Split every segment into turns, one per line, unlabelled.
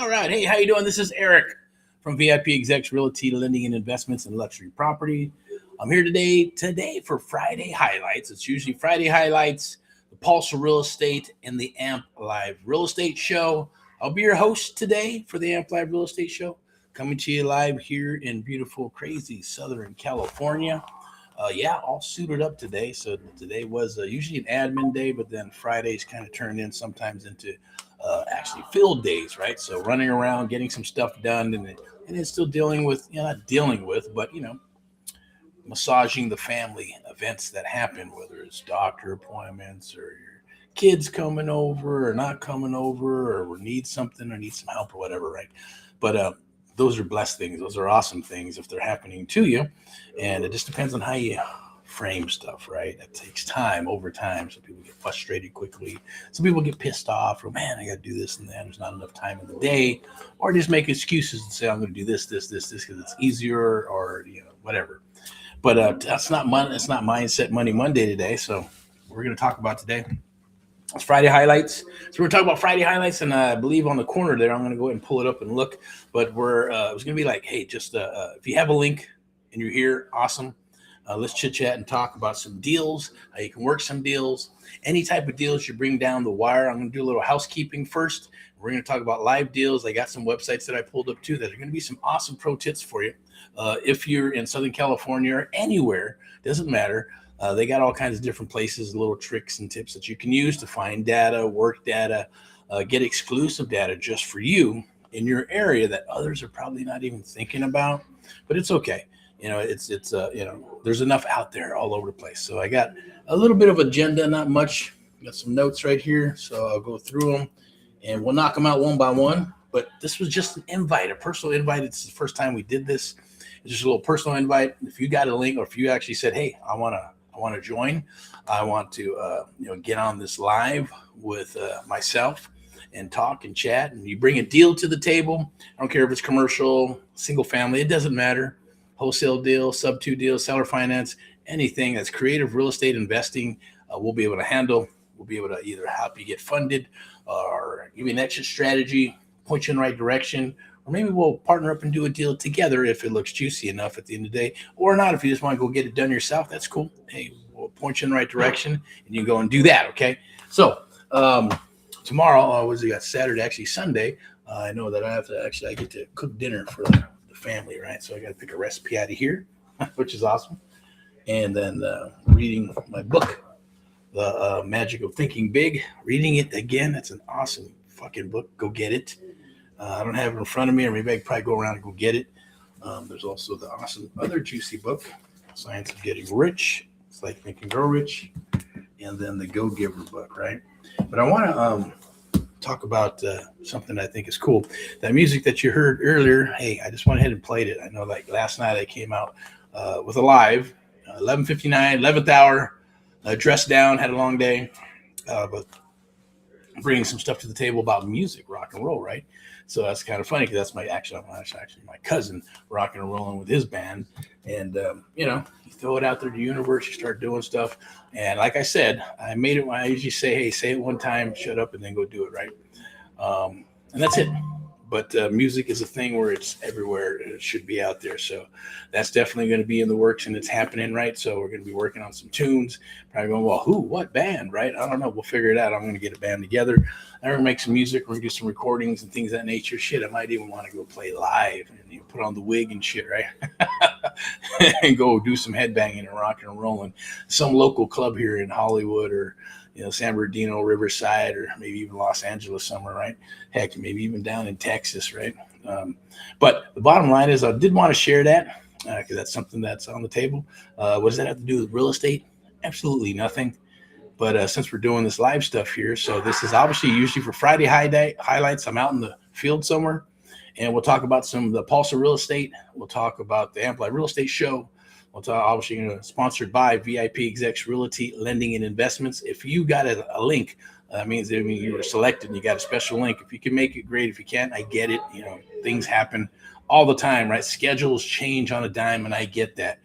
All right. Hey, how you doing? This is Erick from VIPeXecs Realty, Lending and Investments in Luxury Property. I'm here today for Friday highlights. It's usually Friday highlights, the Pulse of Real Estate, and the AMP Live Real Estate Show. I'll be your host today for the AMP Live Real Estate Show, coming to you live here in beautiful, crazy Southern California. All suited up today. So today was usually an admin day, but then Fridays kind of turned in sometimes into actually field days, right? So running around, getting some stuff done, and then still dealing with, not dealing with, but, massaging the family events that happen, whether it's doctor appointments or your kids coming over or not coming over or need something or need some help or whatever, right? But those are blessed things. Those are awesome things if they're happening to you. And it just depends on how you frame stuff, right? It takes time over time. Some people get frustrated quickly. Some people get pissed off or, man, I got to do this and that. There's not enough time in the day. Or just make excuses and say, I'm going to do this, because it's easier or, whatever. But that's not money. It's not Mindset Money Monday today. So we're going to talk about today. It's Friday highlights. So we're talking about Friday highlights, and I believe on the corner there, I'm going to go ahead and pull it up and look. But it was going to be like, hey, just if you have a link and you're here, awesome. Let's chit chat and talk about some deals, how you can work some deals, any type of deals you bring down the wire. I'm going to do a little housekeeping first. We're going to talk about live deals. I got some websites that I pulled up too that are going to be some awesome pro tips for you. If you're in Southern California or anywhere, doesn't matter. They got all kinds of different places, little tricks and tips that you can use to find data, work data, get exclusive data just for you in your area that others are probably not even thinking about, but it's okay. There's enough out there all over the place. So I got a little bit of agenda, not much. Got some notes right here. So I'll go through them and we'll knock them out one by one. But this was just an invite, a personal invite. It's the first time we did this. It's just a little personal invite. If you got a link, or if you actually said, hey, I want to join. I want to, get on this live with myself and talk and chat. And you bring a deal to the table. I don't care if it's commercial, single family. It doesn't matter. Wholesale deal, sub-2 deal, seller finance, anything that's creative real estate investing, we'll be able to handle. We'll be able to either help you get funded or give you an exit strategy, point you in the right direction, or maybe we'll partner up and do a deal together if it looks juicy enough at the end of the day, or not. If you just want to go get it done yourself, that's cool. Hey, we'll point you in the right direction and you go and do that. Okay. So tomorrow, we got Saturday, actually Sunday. I know that I get to cook dinner for the family, right? So I got to pick a recipe out of here, which is awesome. And then reading my book, The Magic of Thinking Big, reading it again. It's an awesome fucking book. Go get it. I don't have it in front of me, or maybe I could probably go around and go get it. There's also the awesome other juicy book, Science of Getting Rich. It's like Think and Grow Rich. And then the Go Giver book, right? But I want to talk about something I think is cool. That music that you heard earlier, hey, I just went ahead and played it. I know like last night I came out with a live, 11:59, 11th hour, dressed down, had a long day, but bringing some stuff to the table about music, rock and roll, right? So that's kind of funny because that's actually my cousin rocking and rolling with his band. And, you throw it out there to the universe, you start doing stuff. And like I said, I made it when I usually say, hey, say it one time, shut up, and then go do it, right? And that's it. But music is a thing where it's everywhere. It should be out there. So that's definitely going to be in the works, and it's happening, right? So we're going to be working on some tunes. Probably going, well, who, what band, right? I don't know. We'll figure it out. I'm going to get a band together. I'm going to make some music. We're going to do some recordings and things of that nature. Shit, I might even want to go play live and put on the wig and shit, right? And go do some headbanging and rocking and rolling. Some local club here in Hollywood or San Bernardino, Riverside, or maybe even Los Angeles somewhere, right? Heck, maybe even down in Texas, right? But the bottom line is I did want to share that because that's something that's on the table. What does that have to do with real estate? Absolutely nothing. But since we're doing this live stuff here, so this is obviously usually for Friday highlights. I'm out in the field somewhere, and we'll talk about some of the Pulse of Real Estate. We'll talk about the Amp Live Real Estate Show. We'll talk, obviously, sponsored by VIPeXecs Realty, Lending and Investments. If you got a link, that means you were selected and you got a special link. If you can make it, great. If you can't, I get it. Things happen all the time, right? Schedules change on a dime, and I get that.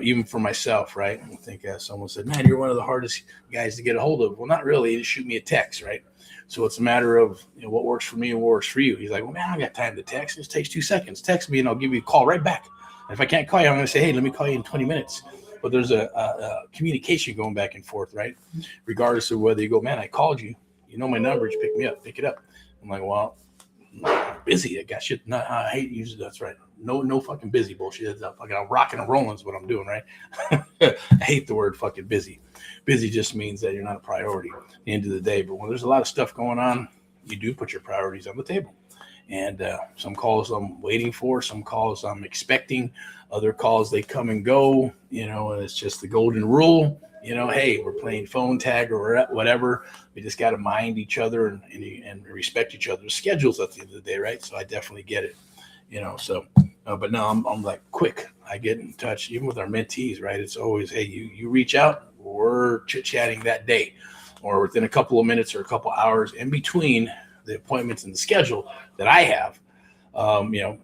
even for myself, right? I think someone said, man, you're one of the hardest guys to get a hold of. Well, not really. You just shoot me a text, right? So it's a matter of what works for me and what works for you. He's like, well, man, I got time to text. It just takes 2 seconds. Text me and I'll give you a call right back. And if I can't call you, I'm going to say, hey, let me call you in 20 minutes. But there's a communication going back and forth, right? Regardless of whether you go, man, I called you. You know my number. You pick me up. Pick it up. I'm like, well, I'm busy. I got shit. I hate using that's right. No fucking busy bullshit. I'm rocking and rolling is what I'm doing, right? I hate the word fucking busy. Busy just means that you're not a priority at the end of the day. But when there's a lot of stuff going on, you do put your priorities on the table. And some calls I'm waiting for, some calls I'm expecting, other calls they come and go, and it's just the golden rule. Hey, we're playing phone tag or whatever. We just got to mind each other and respect each other's schedules at the end of the day, right? So I definitely get it, but no, I'm like quick. I get in touch, even with our mentees, right? It's always, hey, you reach out, we're chit-chatting that day, or within a couple of minutes or a couple hours in between the appointments and the schedule that I have,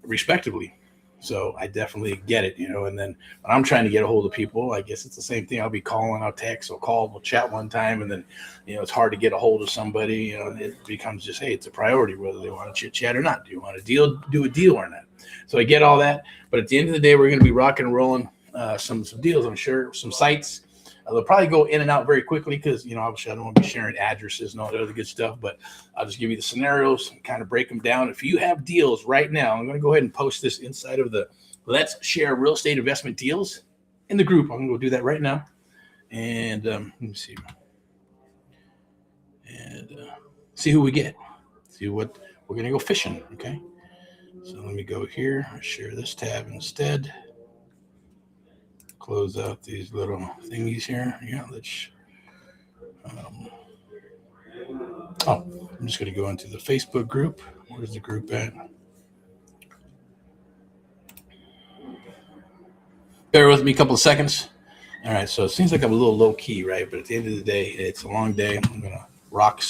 respectively. So I definitely get it, and then when I'm trying to get a hold of people, I guess it's the same thing. I'll be calling, I'll text, I'll call, we'll chat one time. And then, it's hard to get a hold of somebody, and it becomes just, hey, it's a priority, whether they want to chit chat or not. Do you want to do a deal or not? So I get all that. But at the end of the day, we're going to be rocking and rolling some deals, I'm sure, some sites. They'll probably go in and out very quickly because, obviously I don't want to be sharing addresses and all that other good stuff, but I'll just give you the scenarios and kind of break them down. If you have deals right now, I'm going to go ahead and post this inside of the Let's Share Real Estate Investment Deals in the group. I'm going to go do that right now. And let me see. And see who we get. See what we're going to go fishing. Okay. So let me go here. Share this tab instead. Close out these little thingies here. Yeah, let's. I'm just going to go into the Facebook group. Where's the group at? Bear with me a couple of seconds. All right, so it seems like I'm a little low key, right? But at the end of the day, it's a long day. I'm gonna rock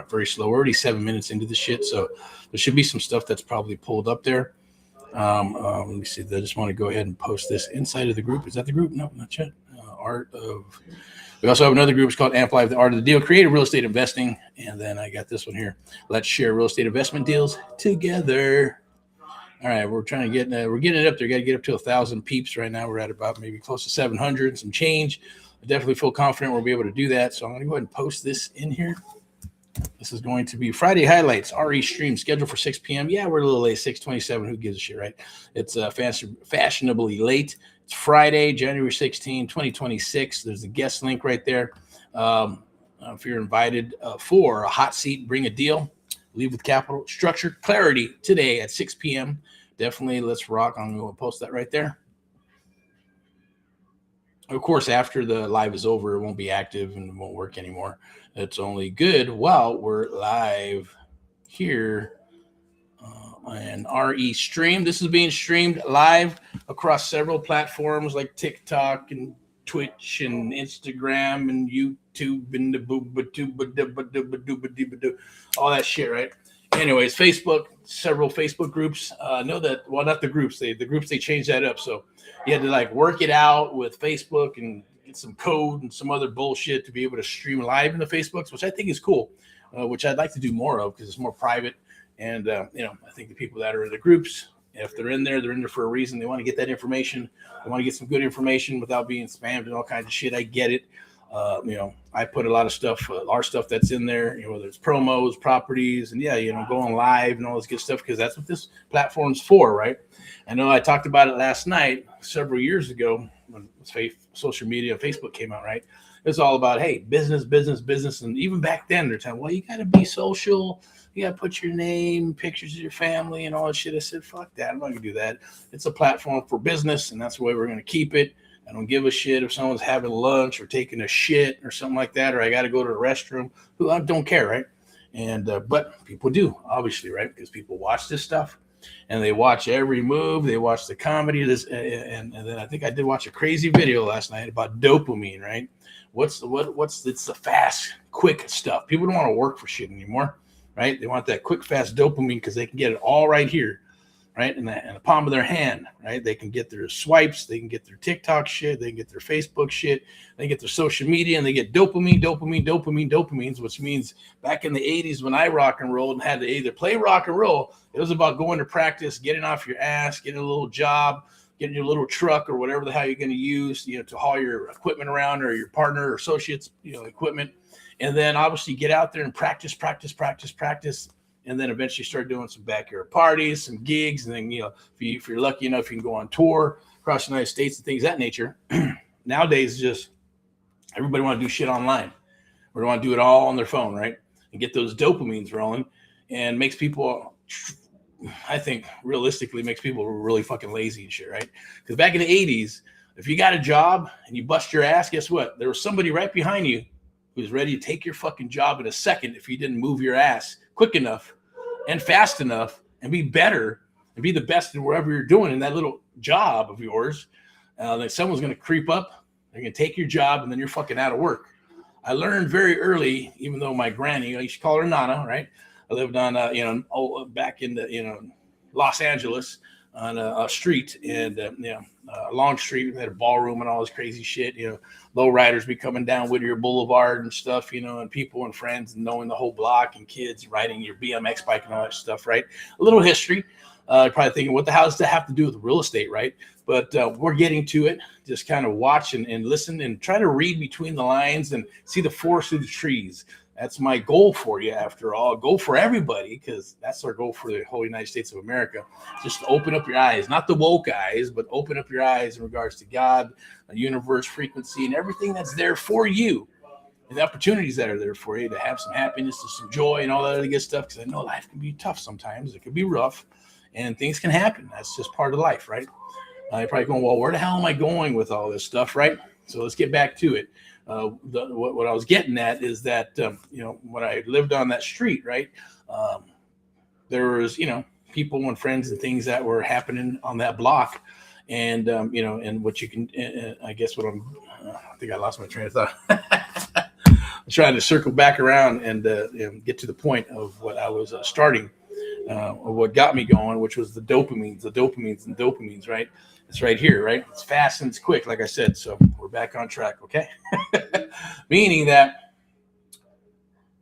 very slow. We're already 7 minutes into the shit, so there should be some stuff that's probably pulled up there. Let me see. I just want to go ahead and post this inside of the group. Is that the group? No, not yet. We also have another group. It's called Amplify the Art of the Deal, Creative Real Estate Investing. And then I got this one here. Let's Share Real Estate Investment Deals Together. All right, we're trying to we're getting it up there. Got to get up to 1,000 peeps right now. We're at about maybe close to 700 and some change. I definitely feel confident we'll be able to do that. So I'm going to go ahead and post this in here. This is going to be Friday highlights, RE stream scheduled for 6 p.m. Yeah, we're a little late, 6:27. Who gives a shit, right? It's fashionably late. It's Friday, January 16, 2026. There's a guest link right there. If you're invited for a hot seat, bring a deal. Leave with capital, structure, clarity today at 6 p.m. Definitely let's rock. I'm going to post that right there. Of course, after the live is over, it won't be active and it won't work anymore. It's only good while we're live here on RE stream. This is being streamed live across several platforms like TikTok and Twitch and Instagram and YouTube and all that shit, right? Anyways, Facebook, several Facebook groups. Know that, well, not the groups. The groups, they changed that up. So you had to like work it out with Facebook and get some code and some other bullshit to be able to stream live in the Facebooks, which I think is cool, which I'd like to do more of because it's more private. And, I think the people that are in the groups, if they're in there for a reason. They want to get that information. They want to get some good information without being spammed and all kinds of shit. I get it. I put a lot of stuff, our stuff that's in there, whether it's promos, properties, and going live and all this good stuff, because that's what this platform's for, right? I know I talked about it last night, several years ago, when social media, Facebook came out, right? It's all about, hey, business. And even back then, they're telling, well, you got to be social. You got to put your name, pictures of your family, and all that shit. I said, fuck that. I'm not going to do that. It's a platform for business, and that's the way we're going to keep it. I don't give a shit if someone's having lunch or taking a shit or something like that, or I got to go to the restroom. I don't care, right? And but people do, obviously, right? Because people watch this stuff, and they watch every move. They watch the comedy. And then I think I did watch a crazy video last night about dopamine, right? It's the fast, quick stuff. People don't want to work for shit anymore, right? They want that quick, fast dopamine because they can get it all right here. right? In the palm of their hand, right? They can get their swipes, they can get their TikTok shit, they can get their Facebook shit, they get their social media, and they get dopamines, which means back in the 80s when I rock and rolled and had to either play rock and roll, it was about going to practice, getting off your ass, getting a little job, getting your little truck or whatever the hell you're going to use, to haul your equipment around, or your partner or associates, equipment. And then obviously get out there and practice. And then eventually start doing some backyard parties, some gigs. And then, if you're lucky enough, you can go on tour across the United States and things of that nature. Nowadays, just everybody want to do shit online, or want to do it all on their phone, right? And get those dopamines rolling, and makes people, I think realistically, makes people really fucking lazy and shit, right? Because back in the 80s, if you got a job and you bust your ass, guess what? There was somebody right behind you who's ready to take your fucking job in a second if you didn't move your ass quick enough and fast enough and be better and be the best in wherever you're doing in that little job of yours. That someone's going to creep up, they're going to take your job, and then you're fucking out of work. I learned very early, even though my granny, I used to call her Nana, right? I lived on, back in the, Los Angeles on a street, and, a long street. We had a ballroom and all this crazy shit, low riders be coming down Whittier Boulevard and stuff, and people and friends and knowing the whole block, and kids riding your BMX bike and all that stuff, right? A little history. Probably thinking, what the hell does that have to do with real estate, right? But we're getting to it. Just kind of watch and listen and try to read between the lines and see the forest through the trees. That's my goal for you, after all. Goal for everybody, because that's our goal for the whole United States of America. Just to open up your eyes, not the woke eyes, but open up your eyes in regards to God, the universe, frequency, and everything that's there for you, and the opportunities that are there for you to have some happiness and some joy and all that other good stuff. Because I know life can be tough sometimes. It can be rough, and things can happen. That's just part of life, right? You're probably going, well, where the hell am I going with all this stuff, right? So let's get back to it. What I was getting at is that, when I lived on that street, right, there was, people and friends and things that were happening on that block. And, and what you can, I guess what I think I lost my train of thought. I'm trying to circle back around and get to the point of what I was starting, of what got me going, which was the dopamines, right? It's right here, right? It's fast and it's quick, like I said. So we're back on track, okay? Meaning that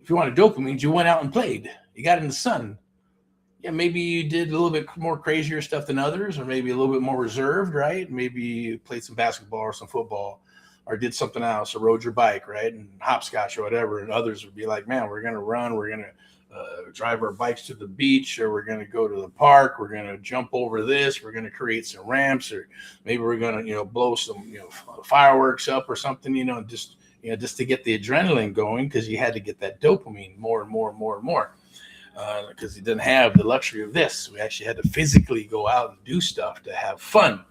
if you wanted dopamines, you went out and played. You got in the sun. Yeah, maybe you did a little bit more crazier stuff than others, or maybe a little bit more reserved, right? Maybe you played some basketball or some football, or did something else, or rode your bike, right? And hopscotch or whatever. And others would be like, man, we're going to run. We're going to drive our bikes to the beach, or we're going to go to the park. We're going to jump over this. We're going to create some ramps, or maybe we're going to, blow some, fireworks up or something, just to get the adrenaline going, because you had to get that dopamine more and more and more and more, because you didn't have the luxury of this. We actually had to physically go out and do stuff to have fun.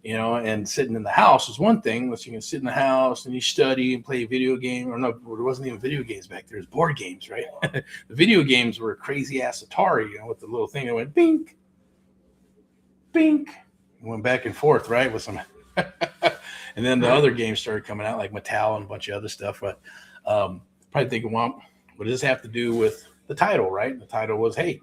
And sitting in the house was one thing. You can sit in the house and you study and play video game. Or no, there wasn't even video games back there. It was board games, right? The video games were a crazy ass Atari, with the little thing that went bink, bink. It went back and forth, right? With some, and then the other games started coming out, like Mattel and a bunch of other stuff. But probably thinking, well, what does this have to do with the title, right? The title was, hey,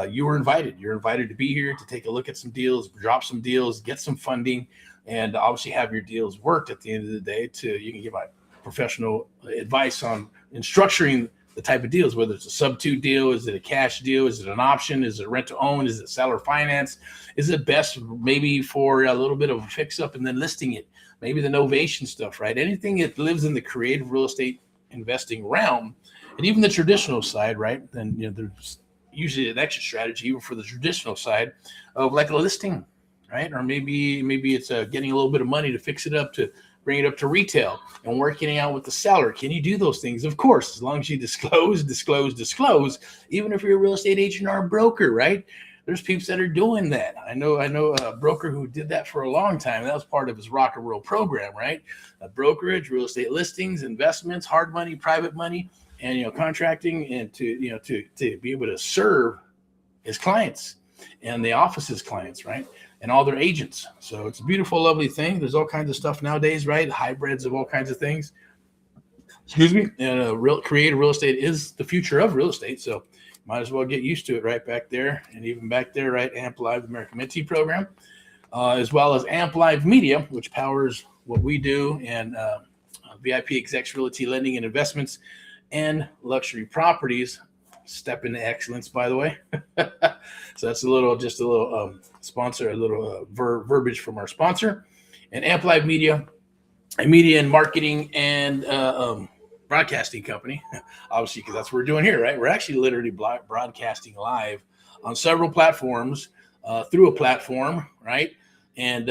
you were invited. You're invited to be here to take a look at some deals, drop some deals, get some funding, and obviously have your deals worked at the end of the day. You can give my professional advice on in structuring the type of deals, whether it's a sub-2 deal, is it a cash deal, is it an option, is it rent to own, is it seller finance, is it best maybe for a little bit of a fix up and then listing it, maybe the novation stuff, right? Anything that lives in the creative real estate investing realm, and even the traditional side, right? Then there's usually an exit strategy even for the traditional side of like a listing, right? Or maybe it's getting a little bit of money to fix it up, to bring it up to retail, and working out with the seller. Can you do those things? Of course, as long as you disclose, even if you're a real estate agent or a broker, right? There's people that are doing that. I know a broker who did that for a long time. That was part of his rock and roll program, right? A brokerage, real estate listings, investments, hard money, private money, and contracting, and to be able to serve his clients and the office's clients, right? And all their agents. So it's a beautiful, lovely thing. There's all kinds of stuff nowadays, right? Hybrids of all kinds of things. Excuse me. And creative real estate is the future of real estate. So Might as well get used to it right back there. And even back there, right, Amp Live, American Mentee program, as well as Amp Live Media, which powers what we do, and VIPeXecs Realty Lending and Investments and Luxury Properties. Step into excellence, by the way. So that's just a little sponsor, a little verbiage from our sponsor. And Amp Live Media, a media and marketing and broadcasting company, obviously, because that's what we're doing here, right? We're actually literally broadcasting live on several platforms through a platform, right? And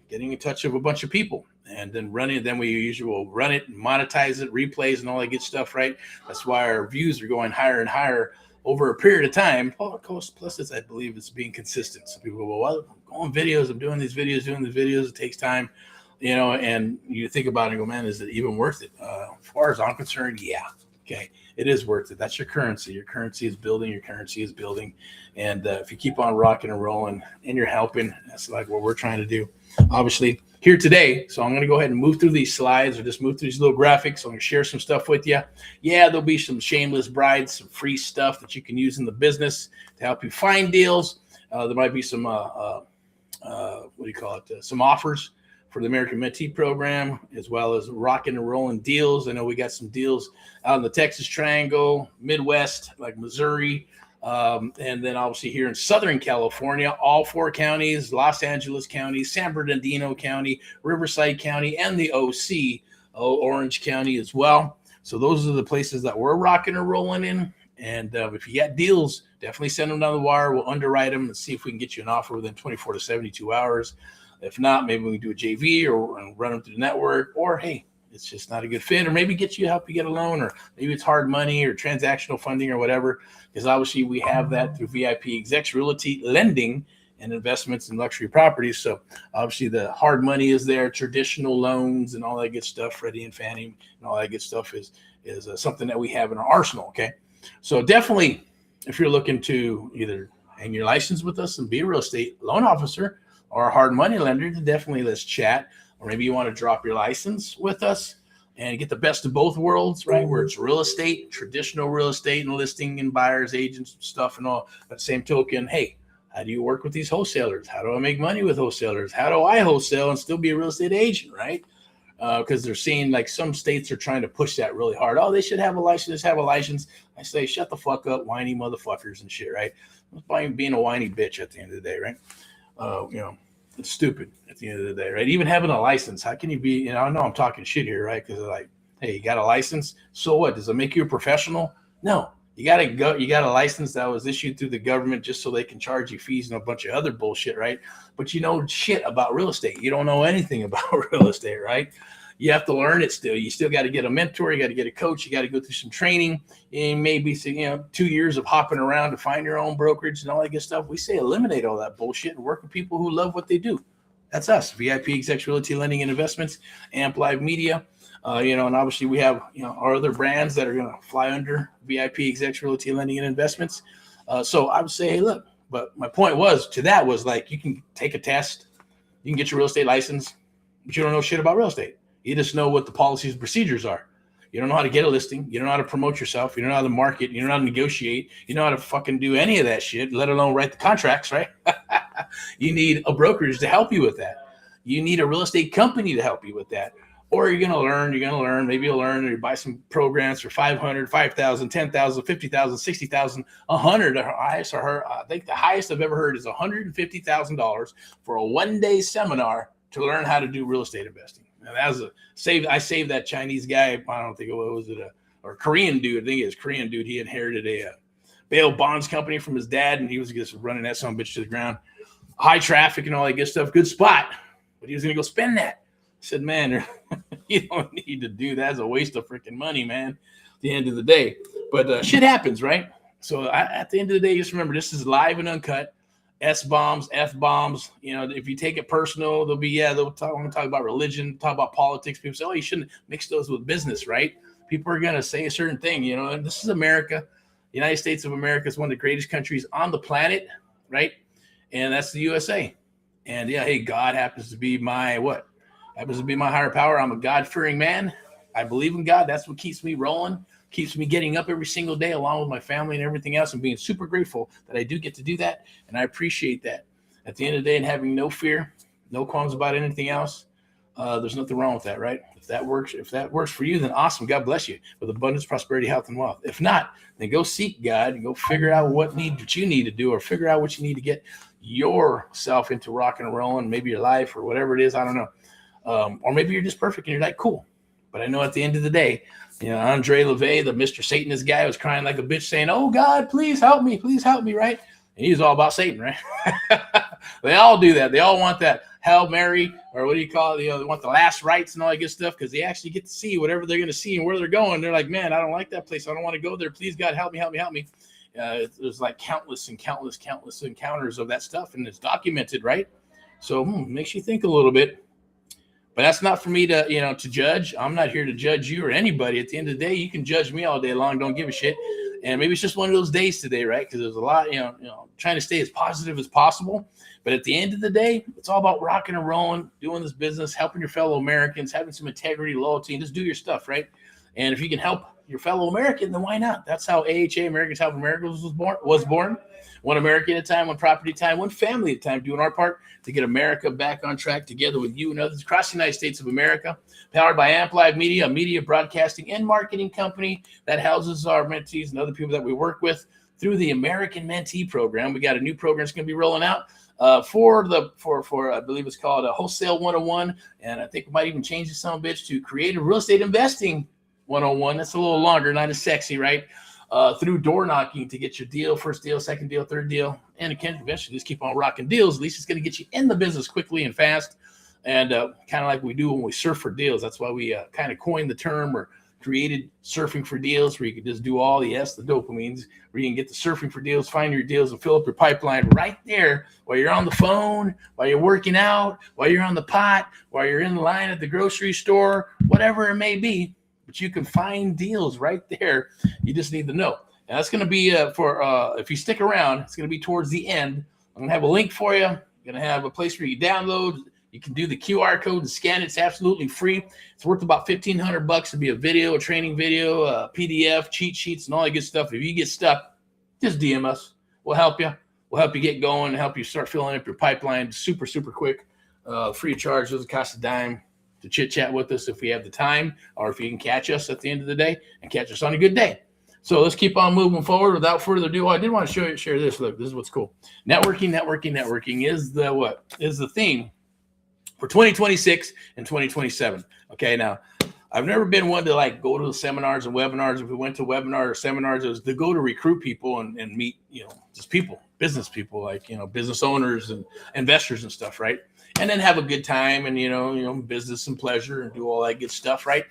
getting in touch with a bunch of people. And then we usually will run it, monetize it, replays, and all that good stuff, right? That's why our views are going higher and higher over a period of time. Plus, I believe it's being consistent. So people go, well, I'm going videos, I'm doing these videos, it takes time, and you think about it and go, man, is it even worth it? As far as I'm concerned, yeah. Okay, it is worth it. That's your currency. Your currency is building. And if you keep on rocking and rolling and you're helping, that's like what we're trying to do. Obviously, here today. So I'm going to go ahead and move through these slides or just move through these little graphics. I'm going to share some stuff with you. Yeah, there'll be some shameless brides, some free stuff that you can use in the business to help you find deals. There might be some, some offers for the American Mentee program, as well as rocking and rolling deals. I know we got some deals out in the Texas Triangle, Midwest, like Missouri, and then obviously here in Southern California, all 4 counties, Los Angeles County, San Bernardino County, Riverside County, and the OC, Orange County as well. So those are the places that we're rocking and rolling in. And if you got deals, definitely send them down the wire. We'll underwrite them and see if we can get you an offer within 24 to 72 hours. If not, maybe we can do a JV or run them through the network, or hey, it's just not a good fit, or maybe help you get a loan, or maybe it's hard money or transactional funding or whatever, because obviously we have that through VIPeXecs Realty Lending and Investments in Luxury Properties. So obviously the hard money is there, traditional loans and all that good stuff, Freddie and Fannie and all that good stuff is something that we have in our arsenal, okay? So definitely, if you're looking to either hang your license with us and be a real estate loan officer or a hard money lender, definitely let's chat. Or maybe you want to drop your license with us and get the best of both worlds, right? Where it's real estate, traditional real estate and listing and buyers, agents, stuff and all. But same token, hey, how do you work with these wholesalers? How do I make money with wholesalers? How do I wholesale and still be a real estate agent, right? Because they're seeing like some states are trying to push that really hard. Oh, they should have a license, I say, shut the fuck up, whiny motherfuckers and shit, right? It's by being a whiny bitch at the end of the day, right? It's stupid at the end of the day, right? Even having a license, how can you be, I know I'm talking shit here, right? Because they're like, hey, you got a license? So what? Does it make you a professional? No. You got a license that was issued through the government just so they can charge you fees and a bunch of other bullshit, right? But you know shit about real estate. You don't know anything about real estate, right? You have to learn it still. You still got to get a mentor. You got to get a coach. You got to go through some training. And maybe 2 years of hopping around to find your own brokerage and all that good stuff. We say eliminate all that bullshit and work with people who love what they do. That's us, VIPeXecs Realty Lending and Investments, Amp Live Media. And obviously we have, our other brands that are going to fly under VIPeXecs Realty Lending and Investments. So I would say, hey, look, but my point was like, you can take a test, you can get your real estate license, but you don't know shit about real estate. You just know what the policies and procedures are. You don't know how to get a listing. You don't know how to promote yourself. You don't know how to market. You don't know how to negotiate. You know how to fucking do any of that shit, let alone write the contracts, right? You need a brokerage to help you with that. You need a real estate company to help you with that. Or you're going to learn, maybe you'll learn, or you buy some programs for $500, $5,000, $10,000, $50,000, $60,000, $100. I think the highest I've ever heard is $150,000 for a one-day seminar to learn how to do real estate investing. And I saved that Chinese guy. I don't think or Korean dude. I think it was Korean dude. He inherited a bail bonds company from his dad, and he was just running that son of a bitch to the ground. High traffic and all that good stuff. Good spot, but he was going to go spend that. I said, man, you don't need to do that. It's a waste of freaking money, man. At the end of the day, but shit happens, right? So at the end of the day, just remember this is live and uncut. S-bombs, F-bombs, if you take it personal, they'll talk about religion, talk about politics. People say, oh, you shouldn't mix those with business, right? People are going to say a certain thing, and this is America. The United States of America is one of the greatest countries on the planet, right? And that's the USA. And hey, God happens to be my higher power. I'm a God-fearing man. I believe in God. That's what keeps me rolling. keeps me getting up every single day along with my family and everything else, and being super grateful that I do get to do that. And I appreciate that. At the end of the day, and having no fear, no qualms about anything else, there's nothing wrong with that, right? If that works for you, then awesome. God bless you with abundance, prosperity, health, and wealth. If not, then go seek God and go figure out what you need to do, or figure out what you need to get yourself into rock and rolling, maybe your life or whatever it is. I don't know. Or maybe you're just perfect and you're like, cool. But I know at the end of the day, Andre LeVay, the Mr. Satanist guy, was crying like a bitch saying, oh God, please help me, right? And he's all about Satan, right? They all do that. They all want that Hail Mary, or what do you call it? They want the last rites and all that good stuff, because they actually get to see whatever they're going to see and where they're going. They're like, man, I don't like that place. I don't want to go there. Please, God, help me. There's like countless encounters of that stuff, and it's documented, right? So makes you think a little bit. But that's not for me to judge. I'm not here to judge you or anybody. At the end of the day, you can judge me all day long. Don't give a shit. And maybe it's just one of those days today, right? Because there's a lot, trying to stay as positive as possible. But at the end of the day, it's all about rocking and rolling, doing this business, helping your fellow Americans, having some integrity, loyalty, and just do your stuff, right? And if you can help your fellow American, then why not? That's how AHA, Americans Help Americans, was born. One American at a time, one property at a time, one family at a time, doing our part to get America back on track together with you and others across the United States of America. Powered by Amplified Media, a media broadcasting and marketing company that houses our mentees and other people that we work with through the American Mentee Program. We got a new program that's going to be rolling out for I believe it's called a Wholesale 101, and I think we might even change the son of a bitch to Creative Real Estate Investing 101. That's a little longer, not as sexy, right? Through door knocking to get your deal, first deal, second deal, third deal, and again, eventually just keep on rocking deals. At least it's going to get you in the business quickly and fast, and kind of like we do when we surf for deals. That's why we kind of coined the term, or created surfing for deals, where you can just do all the dopamines, where you can get the surfing for deals, find your deals, and fill up your pipeline right there while you're on the phone, while you're working out, while you're on the pot, while you're in line at the grocery store, whatever it may be. But you can find deals right there. You just need to know. And that's going to be if you stick around, it's going to be towards the end. I'm going to have a link for you. I'm going to have a place where you download. You can do the QR code and scan it. It's absolutely free. It's worth about $1,500 to be a video, a training video, a PDF, cheat sheets, and all that good stuff. If you get stuck, just DM us. We'll help you. We'll help you get going and help you start filling up your pipeline super, super quick. Free of charge. Doesn't cost a dime to chit chat with us if we have the time, or if you can catch us at the end of the day and catch us on a good day. So let's keep on moving forward. Without further ado, I did want to share this. Look, this is what's cool. Networking is the theme for 2026 and 2027. Okay, now I've never been one to like go to the seminars and webinars. If we went to webinar or seminars, it was to go to recruit people and meet, just people, business people, like, business owners and investors and stuff, right? And then have a good time and, business and pleasure and do all that good stuff, right?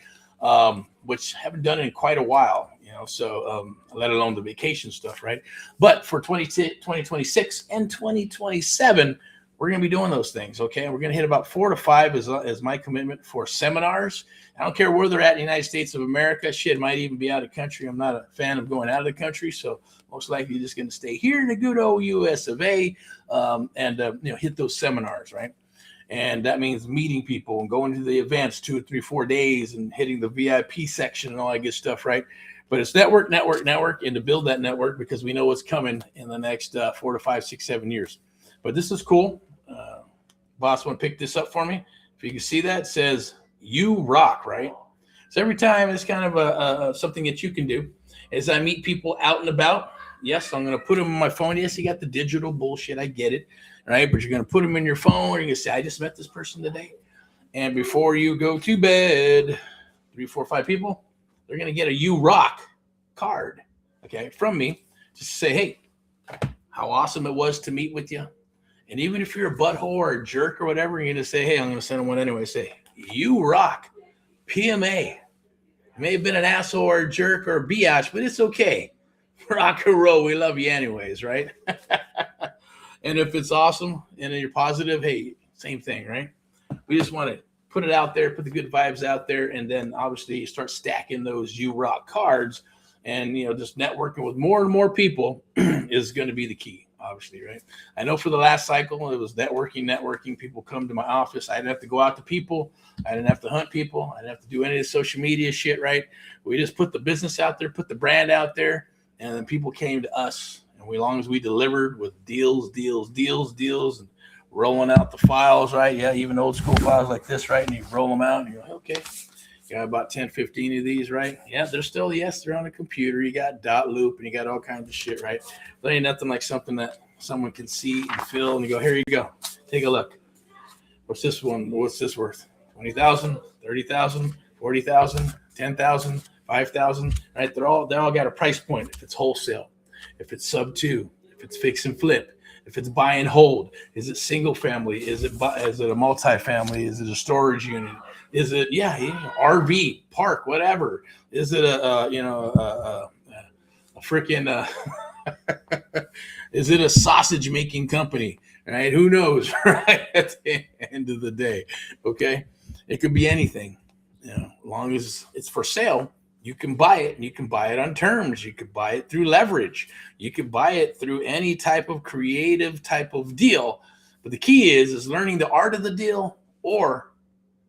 Which I haven't done in quite a while, so let alone the vacation stuff, right? But for 2026 and 2027, we're going to be doing those things, okay? We're going to hit about 4 to 5 as my commitment for seminars. I don't care where they're at in the United States of America. Shit, might even be out of country. I'm not a fan of going out of the country, so most likely you're just going to stay here in the good old U.S. of A. And hit those seminars, right? And that means meeting people and going to the events 2 or 3, 4 days and hitting the VIP section and all that good stuff, right? But it's network, and to build that network, because we know what's coming in the next 4 to 5, 6, 7 years. But this is cool. Boss, want to pick this up for me? If you can see that, it says "You rock," right? So every time it's kind of something that you can do. As I meet people out and about, yes, I'm going to put them on my phone. Yes, you got the digital bullshit. I get it, right? But you're going to put them in your phone. You're going to say, I just met this person today. And before you go to bed, 3, 4, 5 people, they're going to get a "You rock" card, okay, from me, just to say, hey, how awesome it was to meet with you. And even if you're a butthole or a jerk or whatever, you're going to say, hey, I'm going to send them one anyway. Say, "You rock, PMA." You may have been an asshole or a jerk or a biatch, but it's okay. Rock and roll. We love you anyways, right? And if it's awesome and you're positive, hey, same thing, right? We just want to put it out there, put the good vibes out there, and then obviously you start stacking those "You rock" cards, and just networking with more and more people is going to be the key. obviously, right? I know for the last cycle, it was networking. People come to my office. I didn't have to go out to people. I didn't have to hunt people. I didn't have to do any of the social media shit, right? We just put the business out there, put the brand out there, and then people came to us. And as long as we delivered with deals, and rolling out the files, right? Yeah, even old school files like this, right? And you roll them out and you're like, okay, you got about 10, 15 of these, right? Yeah, they're still, yes, they're on a computer. You got dot loop and you got all kinds of shit, right? But ain't nothing like something that someone can see and feel and you go, here you go. Take a look. What's this one? What's this worth? 20,000, 30,000, 40,000, 10,000, 5,000, right? They all got a price point. If it's wholesale, if it's sub 2, if it's fix and flip, if it's buy and hold, is it single family? Is it a multifamily? Is it a storage unit? Is it RV park, whatever? Is it a freaking is it a sausage making company? Right? Who knows? Right at the end of the day, okay, it could be anything. As long as it's for sale, you can buy it, and you can buy it on terms. You could buy it through leverage. You could buy it through any type of creative type of deal. But the key is learning the art of the deal, or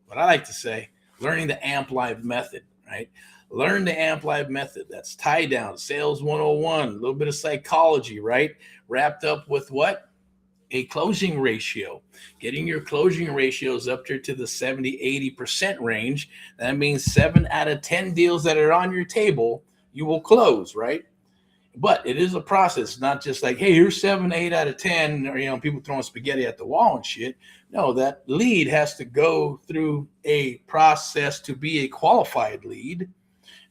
what I like to say, learning the AMP Live method, right? Learn the AMP Live method. That's tie down, sales 101, a little bit of psychology, right? Wrapped up with what? A closing ratio. Getting your closing ratios up there to the 70, 80% range. That means 7 out of 10 deals that are on your table, you will close, right? But it is a process, not just like, hey, here's 7, 8 out of 10, or, people throwing spaghetti at the wall and shit. No, that lead has to go through a process to be a qualified lead.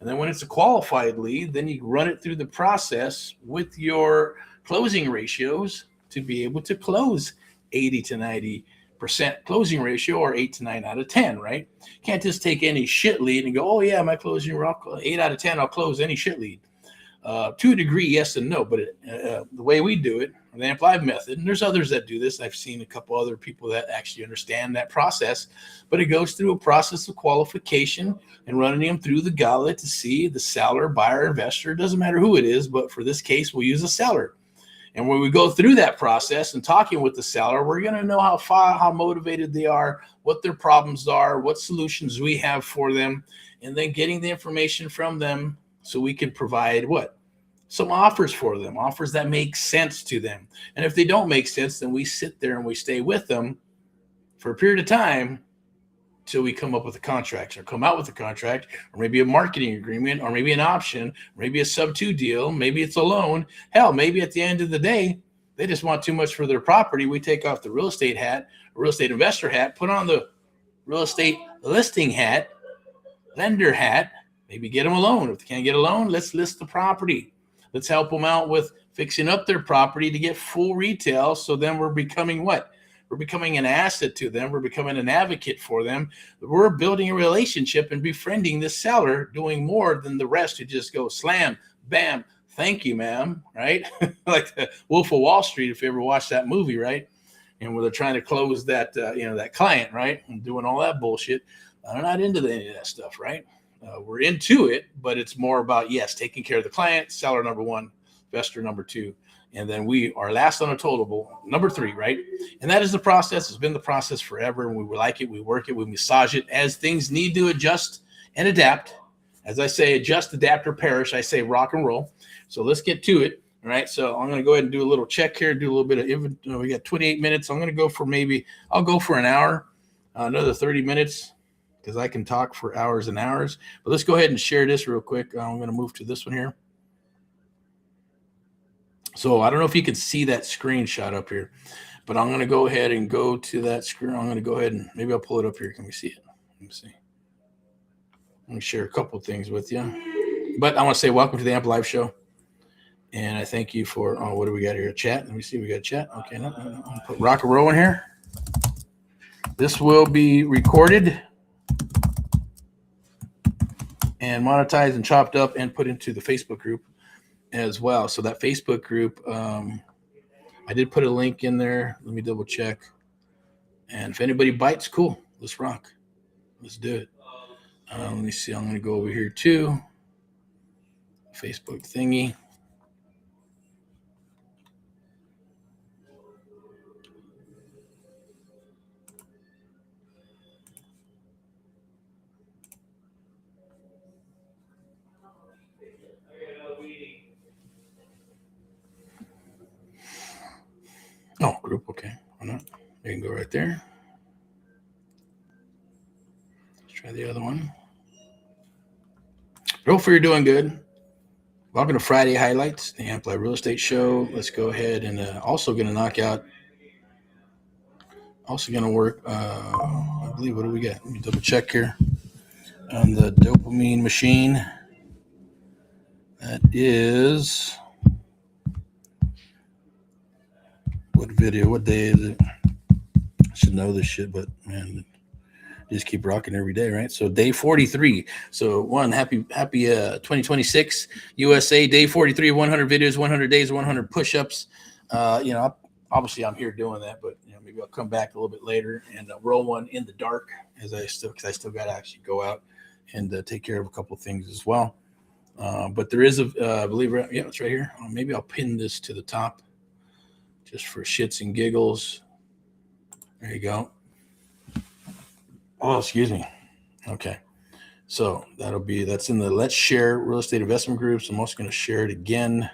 And then when it's a qualified lead, then you run it through the process with your closing ratios to be able to close 80 to 90% closing ratio, or 8 to 9 out of 10, right? Can't just take any shit lead and go, oh yeah, my closing 8 out of 10, I'll close any shit lead. To a degree, yes and no, but the way we do it, the AMP Live method, and there's others that do this. I've seen a couple other people that actually understand that process, but it goes through a process of qualification and running them through the gauntlet to see the seller, buyer, investor. It doesn't matter who it is, but for this case, we'll use a seller. And when we go through that process and talking with the seller, we're going to know how motivated they are, what their problems are, what solutions we have for them, and then getting the information from them so we can provide some offers for them, offers that make sense to them. And if they don't make sense, then we sit there and we stay with them for a period of time till we come up with a contract, or come out with a contract, or maybe a marketing agreement, or maybe an option, maybe a sub 2 deal, maybe it's a loan. Hell, maybe at the end of the day, they just want too much for their property. We take off the real estate hat, real estate investor hat, put on the real estate listing hat, lender hat, maybe get them a loan. If they can't get a loan, let's list the property. Let's help them out with fixing up their property to get full retail. So then we're becoming what? We're becoming an asset to them. We're becoming an advocate for them. We're building a relationship and befriending the seller, doing more than the rest who just go slam, bam, thank you, ma'am, right? Like the Wolf of Wall Street, if you ever watched that movie, right? And where they're trying to close that, that client, right? And doing all that bullshit. I'm not into any of that stuff, right? We're into it, but it's more about, yes, taking care of the client, seller number 1, investor number 2. And then we are last on a totalable, number 3, right? And that is the process. It's been the process forever. And we like it. We work it. We massage it as things need to adjust and adapt. As I say, adjust, adapt, or perish. I say rock and roll. So let's get to it. All right. So I'm going to go ahead and do a little check here, do a little bit of, we got 28 minutes. I'm going to go for I'll go for an hour, another 30 minutes, because I can talk for hours and hours. But let's go ahead and share this real quick. I'm going to move to this one here. So I don't know if you can see that screenshot up here, but I'm going to go ahead and go to that screen. I'm going to go ahead and maybe I'll pull it up here. Can we see it? Let me see. Let me share a couple things with you. But I want to say welcome to the AMP Live show. And I thank you for, what do we got here? A chat. Let me see. We got a chat. Okay. No. I'll put rock and roll in here. This will be recorded and monetized and chopped up and put into the Facebook group as well. So that Facebook group, I did put a link in there. Let me double check. And if anybody bites, cool. Let's rock. Let's do it. Let me see. I'm going to go over here too. Facebook thingy. No, you can go right there. Let's try the other one. Hopefully you're doing good. Welcome to Friday Highlights, the Amplify Real Estate Show. Let's go ahead and also going to knock out. Also going to work. I believe. What do we got? Let me double check here on the dopamine machine. That is what video? What day is it? I should know this shit, but man, just keep rocking every day, right? So day 43. So happy 2026 USA day 43. 100 videos, 100 days, 100 push-ups. Obviously I'm here doing that, but maybe I'll come back a little bit later and roll one in the dark because I still got to actually go out and take care of a couple of things as well. But there is I believe, it's right here. Maybe I'll pin this to the top just for shits and giggles. There you go. Oh, excuse me. Okay. So that's in the Let's Share Real Estate Investment Groups. I'm also going to share it again.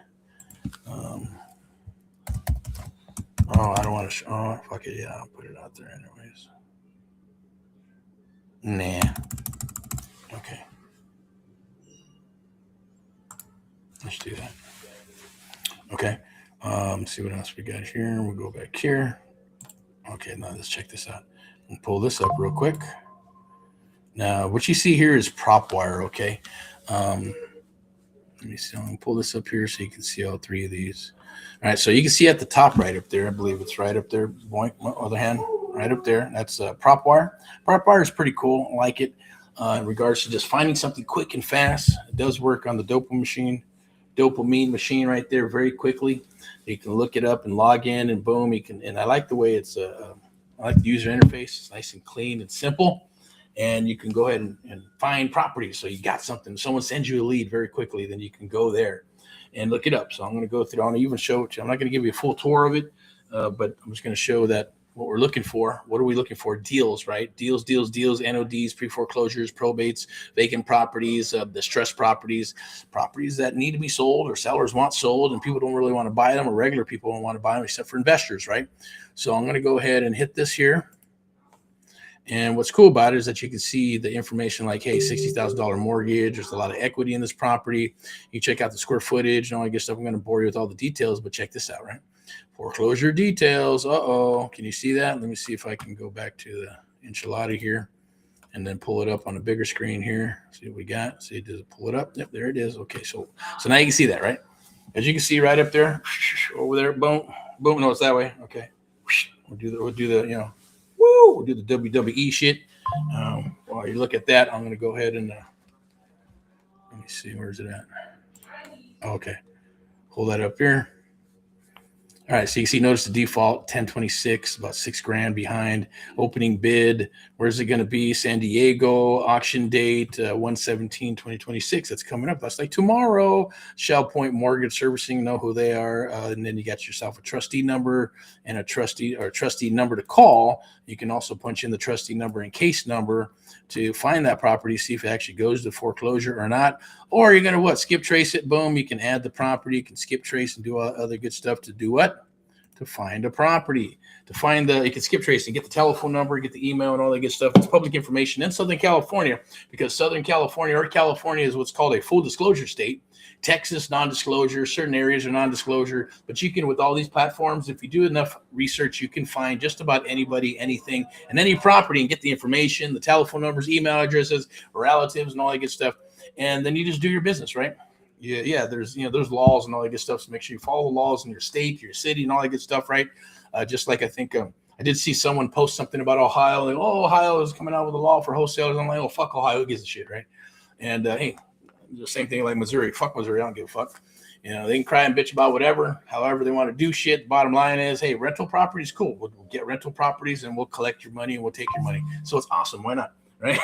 I don't want to. Fuck it. Yeah, I'll put it out there anyways. Nah. Okay. Let's do that. Okay. See what else we got here. We'll go back here. Okay, now let's check this out. We'll pull this up real quick. Now, what you see here is prop wire, okay? Let me see. I'm going to pull this up here so you can see all three of these. All right, so you can see at the top right up there, I believe it's right up there, boink, my other hand, right up there. That's prop wire. Prop wire is pretty cool. I like it in regards to just finding something quick and fast. It does work on the dopamine machine right there very quickly. You can look it up and log in and boom, and I like the way it's I like the user interface. It's nice and clean and simple. And you can go ahead and find properties. So you got something. Someone sends you a lead very quickly, then you can go there and look it up. So I'm going to go through. I'm going to even show it to you. I'm not going to give you a full tour of it, but I'm just going to show that what we're looking for. What are we looking for? Deals, right? Deals, NODs, pre-foreclosures, probates, vacant properties, distressed properties that need to be sold or sellers want sold and people don't really want to buy them or regular people don't want to buy them except for investors, right? So I'm going to go ahead and hit this here. And what's cool about it is that you can see the information like, hey, $60,000 mortgage. There's a lot of equity in this property. You check out the square footage and all that good stuff. I'm going to bore you with all the details, but check this out, right? Foreclosure details. Uh-oh. Can you see that? Let me see if I can go back to the enchilada here and then pull it up on a bigger screen here. See what we got. See, does it pull it up? Yep, there it is. Okay, so now you can see that, right? As you can see right up there, over there, boom, boom. No, it's that way. Okay. We'll do the we'll do the WWE shit. While you look at that, I'm going to go ahead and let me see, where's it at? Okay, hold that up here. All right, so you can see, notice the default 1026, about $6,000 behind. Opening bid, where's it going to be? San Diego. Auction date 1/17/2026. That's coming up. That's like tomorrow. Shell Point Mortgage Servicing, know who they are, and then you got yourself a trustee number and a trustee number to call. You can also punch in the trustee number and case number to find that property, see if it actually goes to foreclosure or not. Or you're going to skip trace it. Boom, you can add the property, you can skip trace and do all other good stuff to do what? To find a property. You can skip trace and get the telephone number, get the email and all that good stuff. It's public information in Southern California because Southern California is what's called a full disclosure state. Texas, non-disclosure. Certain areas are non-disclosure. But you can, with all these platforms, if you do enough research, you can find just about anybody, anything, and any property and get the information, the telephone numbers, email addresses, relatives, and all that good stuff. And then you just do your business, right? Yeah. There's laws and all that good stuff. So make sure you follow the laws in your state, your city, and all that good stuff, right? Just like I think I did see someone post something about Ohio. Like, Ohio is coming out with a law for wholesalers. I'm like, fuck Ohio, who gives a shit, right? And hey, the same thing like Missouri. Fuck Missouri, I don't give a fuck. They can cry and bitch about whatever, however they want to do shit. Bottom line is, hey, rental property is cool. We'll get rental properties and we'll collect your money and we'll take your money. So it's awesome. Why not? Right?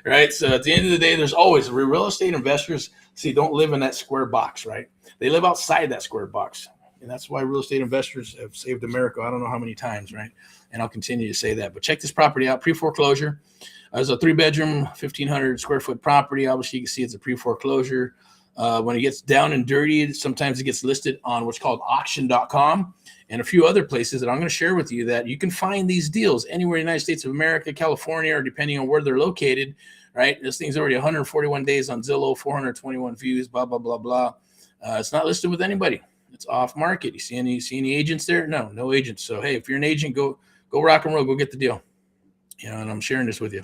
Right. So at the end of the day, there's always real estate investors. Don't live in that square box, right? They live outside that square box. And that's why real estate investors have saved America. I don't know how many times, right? And I'll continue to say that. But check this property out, pre-foreclosure. It's a 3-bedroom, 1,500 square foot property. Obviously, you can see it's a pre-foreclosure. When it gets down and dirty, sometimes it gets listed on what's called auction.com. and a few other places that I'm going to share with you that you can find these deals anywhere in the United States of America, California, or depending on where they're located, right? This thing's already 141 days on Zillow, 421 views, blah, blah, blah, blah. It's not listed with anybody. It's off market. You see any agents there? No agents. So, hey, if you're an agent, go rock and roll, go get the deal. And I'm sharing this with you.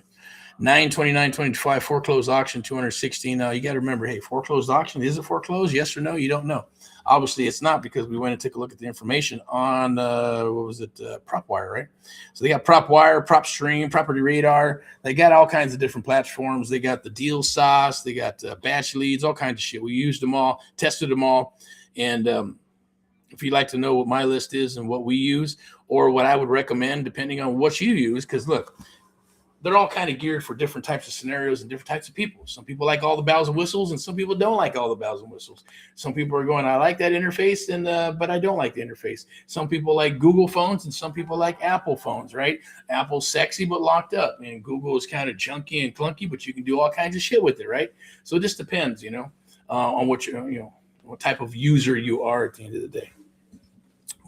9/29/25 foreclosed auction, 216. Now you got to remember, hey, foreclosed auction, is it foreclosed? Yes or no? You don't know. Obviously, it's not, because we went and took a look at the information on PropWire, right? So they got PropWire, PropStream, Property Radar. They got all kinds of different platforms. They got the deal sauce. They got batch leads, all kinds of shit. We used them all, tested them all, and if you'd like to know what my list is and what we use, or what I would recommend, depending on what you use, because look, they're all kind of geared for different types of scenarios and different types of people. Some people like all the bells and whistles, and some people don't like all the bells and whistles. Some people are going, I like that interface, but I don't like the interface. Some people like Google phones, and some people like Apple phones, right? Apple's sexy but locked up, and Google is kind of junky and clunky, but you can do all kinds of shit with it, right? So it just depends, on what what type of user you are at the end of the day.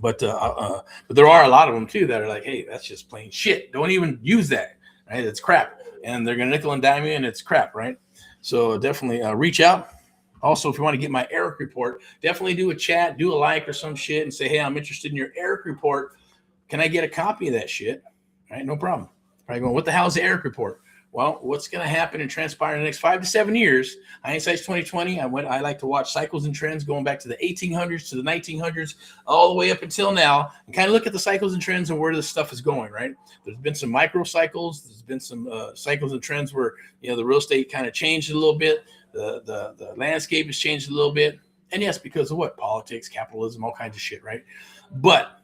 But there are a lot of them too that are like, hey, that's just plain shit. Don't even use that. Right, it's crap, and they're gonna nickel and dime you, and it's crap, right? So definitely reach out. Also, if you want to get my Erick report, definitely do a chat, do a like or some shit, and say, hey, I'm interested in your Erick report. Can I get a copy of that shit? Right, no problem. Probably going, what the hell is the Erick report? Well, what's going to happen and transpire in the next 5 to 7 years? Hindsight's 2020. I like to watch cycles and trends going back to the 1800s, to the 1900s, all the way up until now, and kind of look at the cycles and trends and where this stuff is going, right? There's been some micro cycles. There's been some cycles and trends where, the real estate kind of changed a little bit. The landscape has changed a little bit. And yes, because of what? Politics, capitalism, all kinds of shit, right? But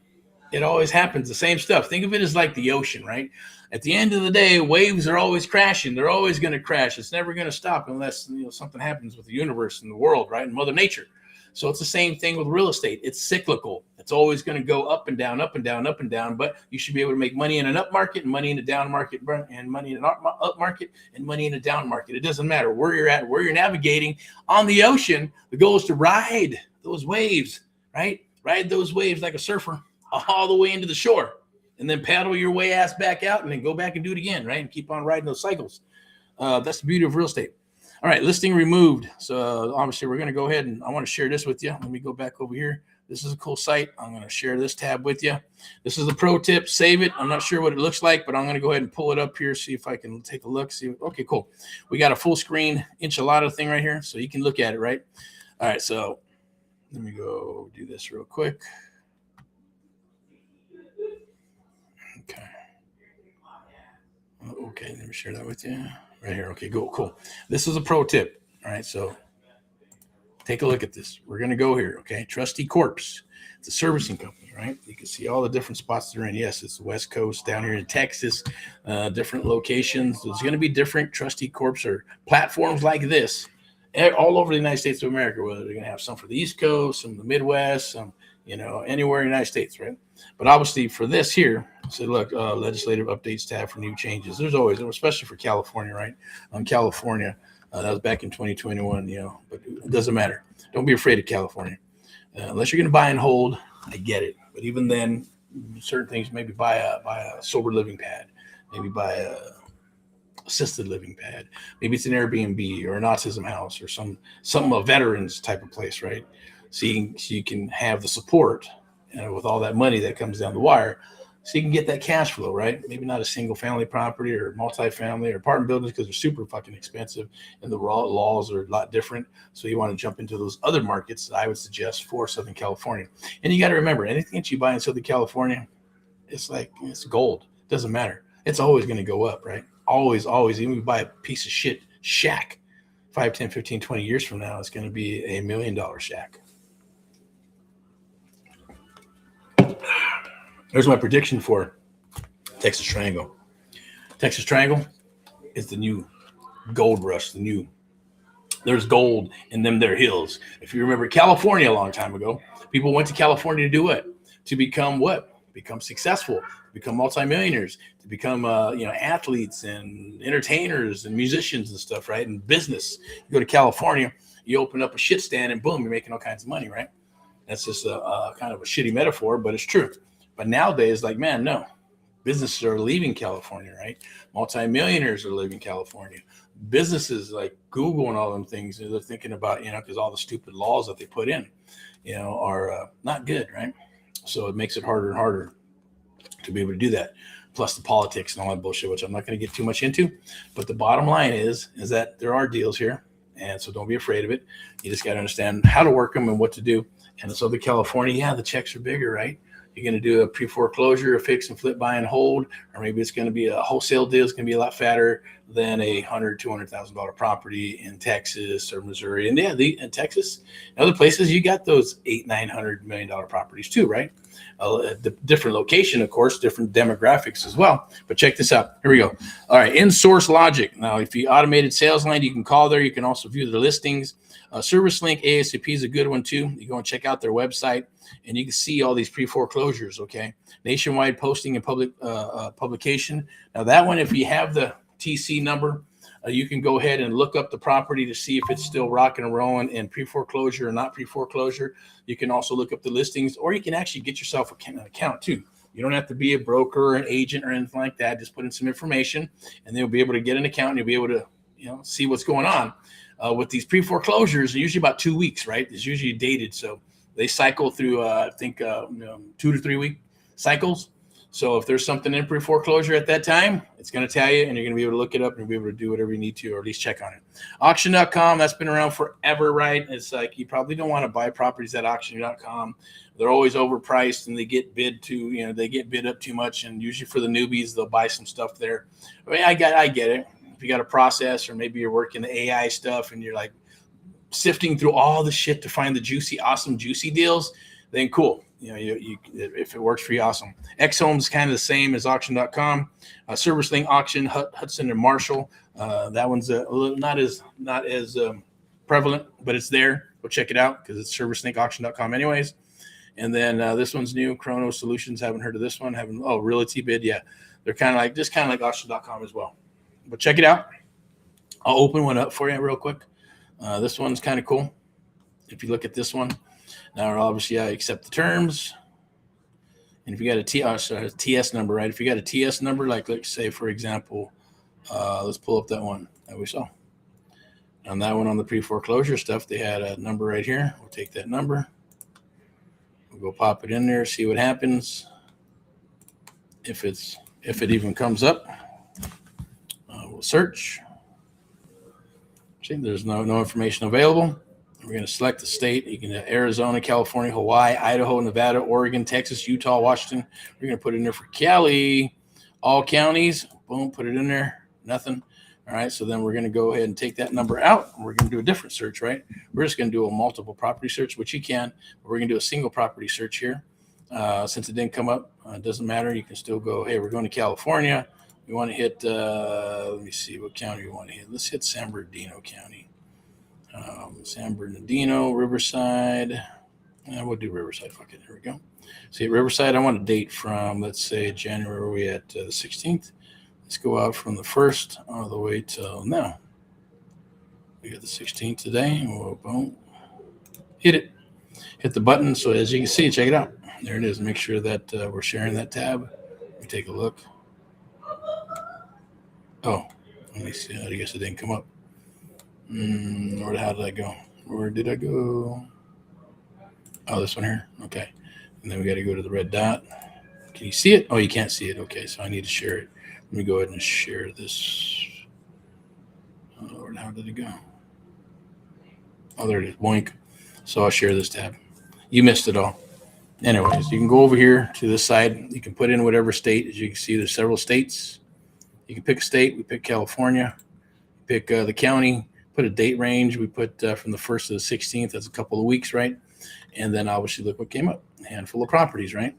it always happens, the same stuff. Think of it as like the ocean, right? At the end of the day, waves are always crashing. They're always going to crash. It's never going to stop unless something happens with the universe and the world, right? And Mother Nature. So it's the same thing with real estate. It's cyclical. It's always going to go up and down, up and down, up and down. But you should be able to make money in an up market, and money in a down market, and money in an up market, and money in a down market. It doesn't matter where you're at, where you're navigating on the ocean. The goal is to ride those waves, right? Ride those waves like a surfer all the way into the shore, and then paddle your way ass back out, and then go back and do it again, right? And keep on riding those cycles. That's the beauty of real estate. All right, listing removed. So obviously we're going to go ahead, and I want to share this with you. Let me go back over here. This is a cool site. I'm going to share this tab with you. This is a pro tip. Save it. I'm not sure what it looks like, but I'm going to go ahead and pull it up here, see if I can take a look. Okay, cool. We got a full screen enchilada thing right here, so you can look at it, right? All right, so let me go do this real quick. Okay, let me share that with you right here. Okay, cool. This is a pro tip. All right, so take a look at this. We're going to go here, okay? Trustee Corps. It's a servicing company, right? You can see all the different spots they're in. Yes, it's the West Coast, down here in Texas, different locations. There's going to be different trustee corps or platforms like this all over the United States of America, whether they're going to have some for the East Coast, some the Midwest, some, anywhere in the United States, right? But obviously for this here, so look, legislative updates tab for new changes. There's always, especially for California, right? On California, that was back in 2021, but it doesn't matter. Don't be afraid of California. Unless you're going to buy and hold, I get it. But even then, certain things, maybe buy a sober living pad, maybe buy a assisted living pad. Maybe it's an Airbnb or an autism house or some veterans type of place, right? So you can have the support with all that money that comes down the wire, so you can get that cash flow, right? Maybe not a single family property or multifamily or apartment buildings, because they're super fucking expensive and the raw laws are a lot different. So you want to jump into those other markets that I would suggest for Southern California. And you got to remember, anything that you buy in Southern California, it's gold. It doesn't matter. It's always going to go up, right? Always. Even if you buy a piece of shit shack 5, 10, 15, 20 years from now, it's going to be $1 million shack. There's my prediction for Texas Triangle. Texas Triangle is the new gold rush, there's gold in them there hills. If you remember California a long time ago, people went to California to do what? To become what? Become successful, become multimillionaires, to become athletes and entertainers and musicians and stuff, right? And business. You go to California, you open up a shit stand and boom, you're making all kinds of money, right? That's just a kind of a shitty metaphor, but it's true. But nowadays, like, man, no. Businesses are leaving California, right? Multimillionaires are leaving California. Businesses like Google and all them things, they're thinking about, because all the stupid laws that they put in, are not good, right? So it makes it harder and harder to be able to do that. Plus the politics and all that bullshit, which I'm not going to get too much into. But the bottom line is that there are deals here. And so don't be afraid of it. You just got to understand how to work them and what to do. And in Southern California, yeah, the checks are bigger, right? You're going to do a pre-foreclosure, a fix and flip, buy and hold, or maybe it's going to be a wholesale deal. It's going to be a lot fatter than a $100,000-$200,000 property in Texas or Missouri. And yeah, in Texas and other places, you got those $800-900 million properties too, right? The different location, of course, different demographics as well. But check this out. Here we go. All right, in-source logic. Now, if you automated sales line, you can call there. You can also view the listings. Service Link ASAP is a good one too. You go and check out their website, and you can see all these pre-foreclosures. Okay, nationwide posting and public publication. Now that one, if you have the TC number, you can go ahead and look up the property to see if it's still rocking and rolling in pre-foreclosure or not pre-foreclosure. You can also look up the listings, or you can actually get yourself an account too. You don't have to be a broker or an agent or anything like that. Just put in some information, and they'll be able to get an account, and you'll be able to see what's going on. With these pre-foreclosures, usually about 2 weeks, right? It's usually dated. So they cycle through, I think, 2 to 3 week cycles. So if there's something in pre-foreclosure at that time, it's going to tell you, and you're going to be able to look it up and you'll be able to do whatever you need to, or at least check on it. Auction.com, that's been around forever, right? It's like you probably don't want to buy properties at auction.com. They're always overpriced, and they get bid up too much. And usually for the newbies, they'll buy some stuff there. I mean, I get it. If you got a process, or maybe you're working the AI stuff and you're like sifting through all the shit to find the juicy deals, then cool. If it works for you, awesome. X-Home is kind of the same as auction.com. Service Link Auction, Hudson and Marshall. That one's a little not as prevalent, but it's there. Go check it out because it's servicelinkauction.com anyways. And then this one's new, Chrono Solutions. Haven't heard of this one. Realty Bid. Yeah, they're kind of like auction.com as well. But check it out. I'll open one up for you real quick. This one's kind of cool. If you look at this one, now obviously I accept the terms. And if you got a TS number, right? If you got a TS number, like let's say, for example, let's pull up that one that we saw. On that one on the pre-foreclosure stuff, they had a number right here. We'll take that number. We'll go pop it in there, see what happens. If it even comes up. We'll search. See, there's no information available. We're going to select the state. You can have Arizona, California, Hawaii, Idaho, Nevada, Oregon, Texas, Utah, Washington. We're going to put it in there for Cali. All counties. Boom, put it in there. Nothing. All right, so then we're going to go ahead and take that number out. And we're going to do a different search, right? We're just going to do a multiple property search, which you can. But we're going to do a single property search here. Since it didn't come up, it doesn't matter. You can still go, hey, we're going to California. We want to hit, let me see, what county we want to hit. Let's hit San Bernardino County. San Bernardino, Riverside. We'll do Riverside. Fuck it. Here we go. See, at Riverside, I want a date from, let's say, January at the 16th. Let's go out from the 1st all the way till now. We got the 16th today. We'll boom. Hit it. Hit the button. So as you can see, check it out. There it is. Make sure that we're sharing that tab. Let me take a look. Oh, let me see. I guess it didn't come up. How did I go? Where did I go? Oh, this one here. Okay. And then we got to go to the red dot. Can you see it? Oh, you can't see it. Okay, so I need to share it. Let me go ahead and share this. Oh, Lord, how did it go? Oh, there it is. Boink. So I'll share this tab. You missed it all. Anyways, you can go over here to this side. You can put in whatever state. As you can see, there's several states. You can pick a state. We pick California. Pick the county. Put a date range. We put from the 1st to the 16th. That's a couple of weeks, right? And then obviously look what came up. A handful of properties, right?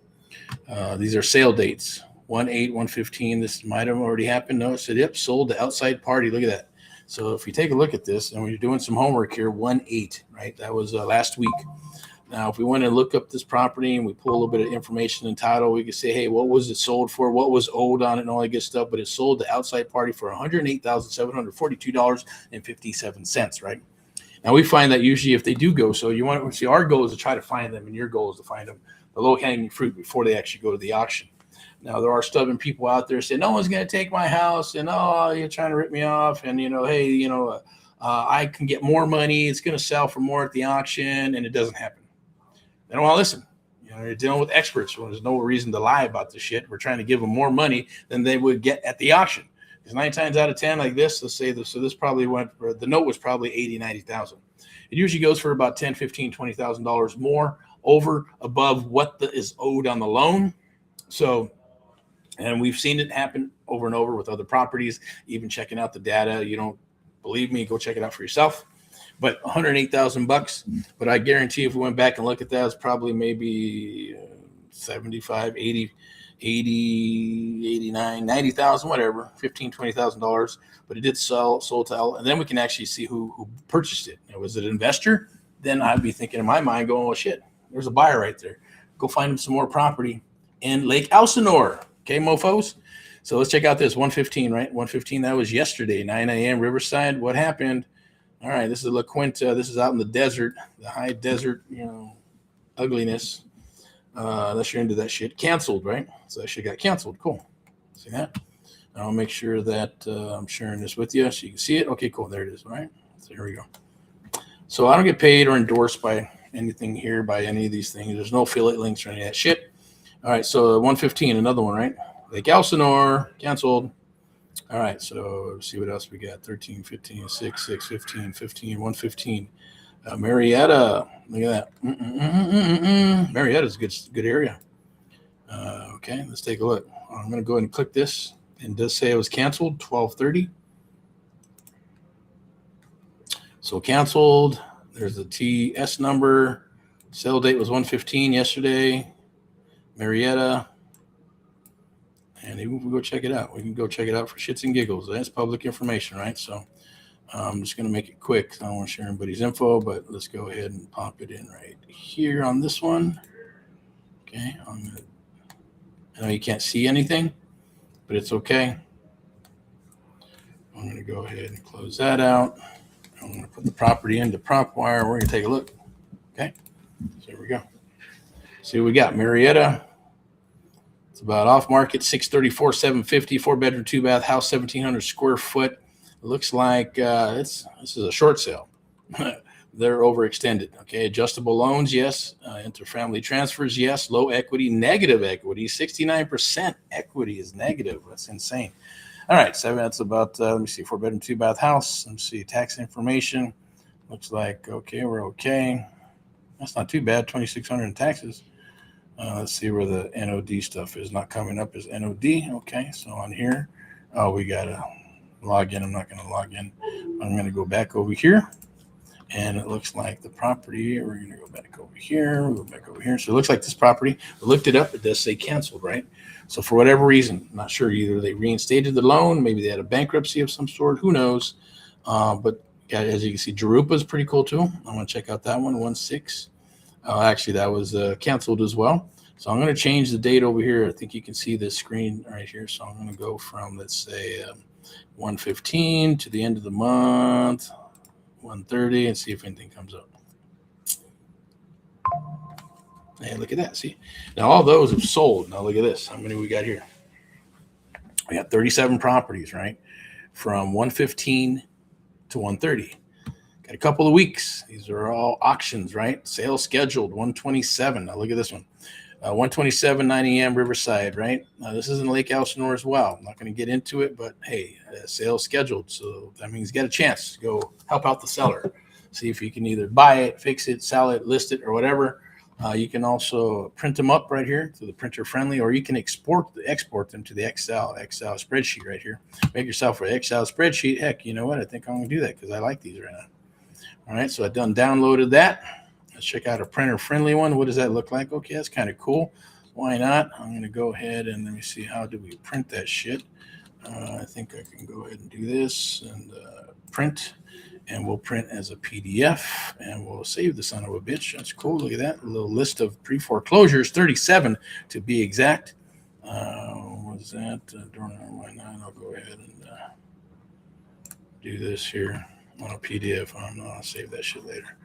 These are sale dates. 1/8/115. This might have already happened. No, it said, yep, sold to outside party. Look at that. So if you take a look at this, and when you're doing some homework here, 1/8, right? That was last week. Now, if we want to look up this property and we pull a little bit of information and title, we can say, hey, what was it sold for? What was owed on it and all that good stuff? But it sold to outside party for $108,742.57, right? Now we find that usually if they do go, so you want to see our goal is to try to find them, and your goal is to find them the low hanging fruit before they actually go to the auction. Now there are stubborn people out there saying no one's going to take my house, and oh, you're trying to rip me off, and hey, I can get more money. It's going to sell for more at the auction, and it doesn't happen. They don't want to listen. You're dealing with experts. Well, there's no reason to lie about this shit. We're trying to give them more money than they would get at the auction. Because 9 times out of 10, like this, let's say this, so this probably went for, the note was probably 80, 90,000. It usually goes for about 10, 15, $20,000 more over above what is owed on the loan. So, and we've seen it happen over and over with other properties, even checking out the data. You don't believe me, go check it out for yourself. But $108,000, but I guarantee if we went back and look at that, it's probably maybe 75, 80, 89, 90,000, whatever, $15,000, $20,000. But it did sold to Elle, and then we can actually see who purchased it. Was it an investor? Then I'd be thinking in my mind, going, "Oh shit, there's a buyer right there. Go find him some more property in Lake Elsinore." Okay, mofo's. So let's check out this 115, right? 115. That was yesterday, 9 a.m. Riverside. What happened? All right, this is La Quinta. This is out in the desert, the high desert, ugliness. Unless you're into that shit. Canceled, right? So that shit got canceled. Cool. See that? I'll make sure that I'm sharing this with you so you can see it. Okay, cool. There it is. All right. So here we go. So I don't get paid or endorsed by anything here, by any of these things. There's no affiliate links or any of that shit. All right. So 115, another one, right? Lake Elsinore, canceled. All right. So let's see what else we got. 13, 15, 6, 6, 15, 15, 115. Marietta, look at that. Marietta's a good area. Okay, let's take a look. I'm going to go ahead and click this. And it does say it was canceled, 12:30. So canceled. There's the TS number. Sale date was 115 yesterday. Marietta. And even if we go check it out, we can go check it out for shits and giggles. That's public information, right? So I'm just going to make it quick. I don't want to share everybody's info, but let's go ahead and pop it in right here on this one. Okay. I know you can't see anything, but it's okay. I'm going to go ahead and close that out. I'm going to put the property into PropWire. We're going to take a look. Okay. So here we go. See what we got. Marietta. It's about off market, 634, 750, 4-bedroom, 2-bath house, 1,700 square foot. It looks like this is a short sale. They're overextended. Okay, adjustable loans, yes. Interfamily transfers, yes. Low equity, negative equity. 69% equity is negative. That's insane. All right, so that's about, let me see, 4-bedroom, 2-bath house. Let me see, tax information. Looks like, okay, we're okay. That's not too bad, 2,600 in taxes. Let's see where the NOD stuff is. Not coming up as NOD. Okay, so on here, we got to log in. I'm not going to log in. I'm going to go back over here. And it looks like the property, we're going to go back over here. We'll go back over here. So it looks like this property, we looked it up. It does say canceled, right? So for whatever reason, I'm not sure, either they reinstated the loan, maybe they had a bankruptcy of some sort, who knows? But as you can see, Jurupa is pretty cool too. I'm going to check out that one, 1-6. Actually, that was canceled as well. So I'm going to change the date over here. I think you can see this screen right here. So I'm going to go from, let's say, 115 to the end of the month, 130, and see if anything comes up. Hey, look at that. See? Now, all those have sold. Now, look at this. How many we got here? We got 37 properties, right? From 115 to 130. Got a couple of weeks. These are all auctions, right? Sales scheduled, 127. Now, look at this one. 127, 9 a.m. Riverside, right? This is in Lake Elsinore as well. I'm not going to get into it, but hey, sales scheduled. So that means you got a chance to go help out the seller. See if you can either buy it, fix it, sell it, list it, or whatever. You can also print them up right here to the printer friendly, or you can export them to the Excel spreadsheet right here. Make yourself an Excel spreadsheet. Heck, you know what? I think I'm going to do that because I like these right now. All right, so I done downloaded that. Let's check out a printer friendly one. What does that look like? Okay, that's kind of cool. Why not? I'm going to go ahead and let me see, how do we print that shit? I think I can go ahead and do this and print, and we'll print as a PDF, and we'll save the son of a bitch. That's cool. Look at that. A little list of pre-foreclosures, 37 to be exact. What was that? Why not? I'll go ahead and do this here. on a PDF. I'll save that shit later,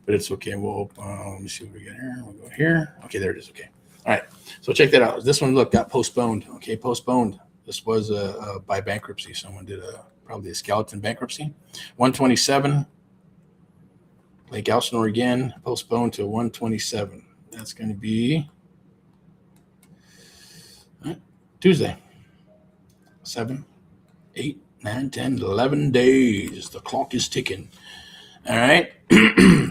but it's okay. We'll let me see what we got here. We'll go here. Okay, there it is. Okay. All right. So check that out. This one, look, got postponed. Okay, postponed. This was by bankruptcy. Someone did probably a skeleton bankruptcy. 127. Lake Elsinore again, postponed to 127. That's going to be Tuesday. 7, 8, 9, 10, 11 days. The clock is ticking. All right.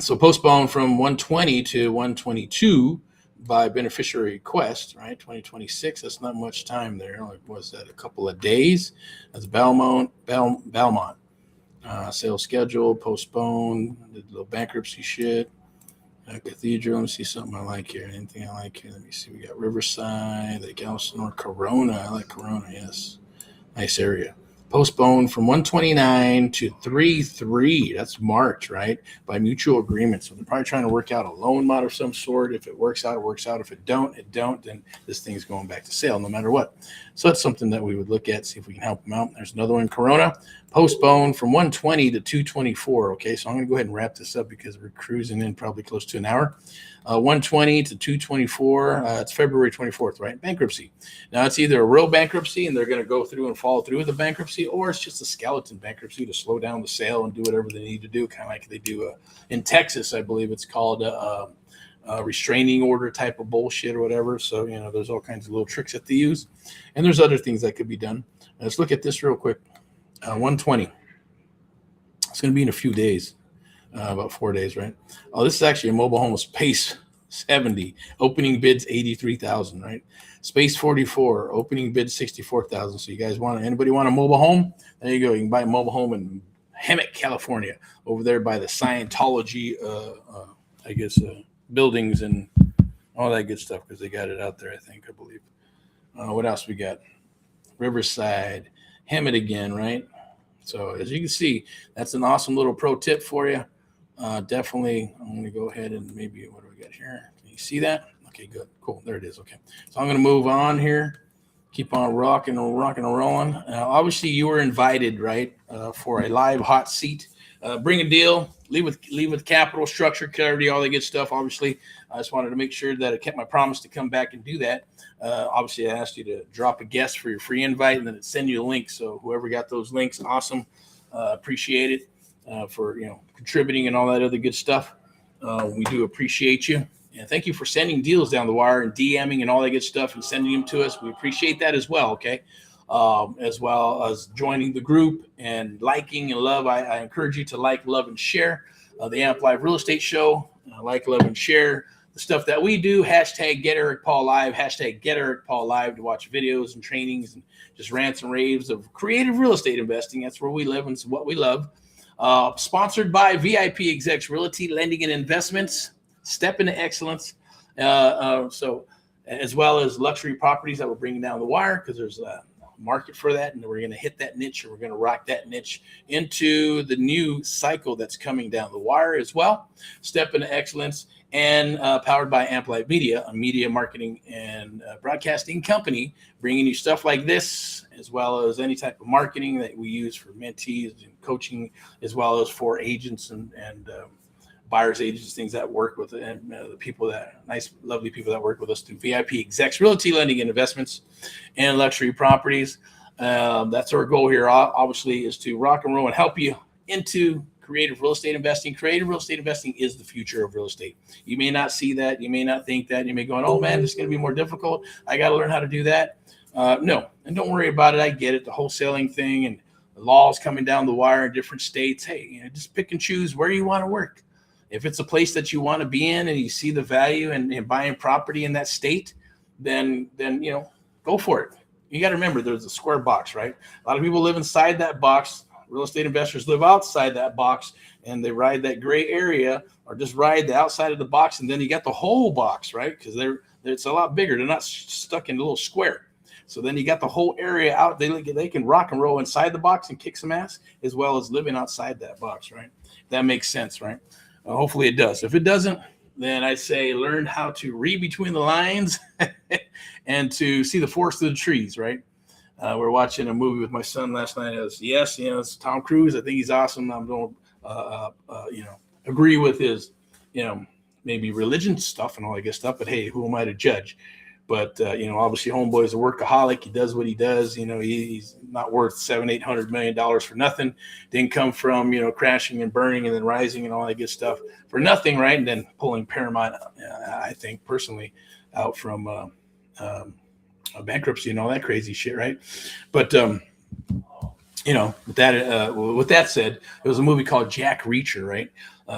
So postponed from 120 to 122 by beneficiary request, right? 2026. That's not much time there. Like, was that a couple of days? That's Belmont. Sales schedule, postponed, did a little bankruptcy shit. Cathedral, let me see something I like here. Anything I like here? Let me see. We got Riverside, Lake Elsinore, Corona. I like Corona, yes. Nice area. Postponed from 129 to 3-3. That's March, right? By mutual agreement. So they're probably trying to work out a loan mod of some sort. If it works out, it works out. If it don't, then this thing's going back to sale no matter what. So that's something that we would look at, see if we can help them out. There's another one, Corona. Postponed from 120 to 224. Okay, so I'm going to go ahead and wrap this up because we're cruising in probably close to an hour. 120 to 224. It's February 24th, right? Bankruptcy. Now, it's either a real bankruptcy and they're going to go through and follow through with the bankruptcy, or it's just a skeleton bankruptcy to slow down the sale and do whatever they need to do, kind of like they do in Texas. I believe it's called a restraining order type of bullshit or whatever. So, there's all kinds of little tricks that they use. And there's other things that could be done. Let's look at this real quick. 120. It's going to be in a few days. About 4 days, right? Oh, this is actually a mobile home with space 70. Opening bids 83,000, right? Space 44. Opening bid 64,000. So you guys anybody want a mobile home? There you go. You can buy a mobile home in Hemet, California, over there by the Scientology, buildings and all that good stuff, because they got it out there, I believe. What else we got? Riverside, Hemet again, right? So as you can see, that's an awesome little pro tip for you. Definitely, I'm going to go ahead and maybe, what do we got here? Can you see that? Okay, good. Cool. There it is. Okay. So I'm going to move on here. Keep on rocking and rolling. Obviously, you were invited, right, for a live hot seat. Bring a deal. Leave with capital, structure, clarity, all that good stuff. Obviously, I just wanted to make sure that I kept my promise to come back and do that. Obviously, I asked you to drop a guest for your free invite, and then it'd send you a link. So whoever got those links, awesome. Appreciate it. For contributing and all that other good stuff. We do appreciate you, and thank you for sending deals down the wire and DMing and all that good stuff and sending them to us. We appreciate that as well. Okay, as well as joining the group and liking and love. I encourage you to like, love, and share the Amp Live Real Estate Show. Like, love, and share the stuff that we do. Hashtag Get Erick Paul Live. Hashtag Get Erick Paul Live to watch videos and trainings and just rants and raves of creative real estate investing. That's where we live and it's what we love. Sponsored by VIPeXecs Realty Lending and Investments. Step into excellence. So as well as luxury properties that we're bringing down the wire, because there's a market for that, and we're going to hit that niche, and we're going to rock that niche into the new cycle that's coming down the wire as well. Step into excellence, and powered by Amp Live Media, a media marketing and broadcasting company, bringing you stuff like this, as well as any type of marketing that we use for mentees and coaching, as well as for agents and buyers agents, things that work with, and the people that lovely people that work with us through VIPeXecs Realty Lending and Investments and luxury properties. That's our goal here, obviously, is to rock and roll and help you into creative real estate investing. Creative real estate investing is the future of real estate. You may not see that. You may not think that. You may go, oh man, this is going to be more difficult. I got to learn how to do that. No, and don't worry about it. I get it. The wholesaling thing and the laws coming down the wire in different states. Hey, just pick and choose where you want to work. If it's a place that you want to be in and you see the value in buying property in that state, then go for it. You got to remember, there's a square box, right? A lot of people live inside that box. Real estate investors live outside that box, and they ride that gray area or just ride the outside of the box, and then you got the whole box, right? Because it's a lot bigger. They're not stuck in a little square. So then you got the whole area out. They can rock and roll inside the box and kick some ass, as well as living outside that box, right? That makes sense, right? Hopefully it does. If it doesn't, then I say learn how to read between the lines and to see the forest through the trees, right? We're watching a movie with my son last night. It's Tom Cruise. I think he's awesome. I'm agree with his, maybe religion stuff and all that good stuff. But hey, who am I to judge? But obviously, homeboy's a workaholic. He does what he does. He's not worth $700-800 million for nothing. Didn't come from crashing and burning and then rising and all that good stuff for nothing, right? And then pulling Paramount, I think personally, out from bankruptcy and all that crazy shit, right? But with that said, there was a movie called Jack Reacher, right?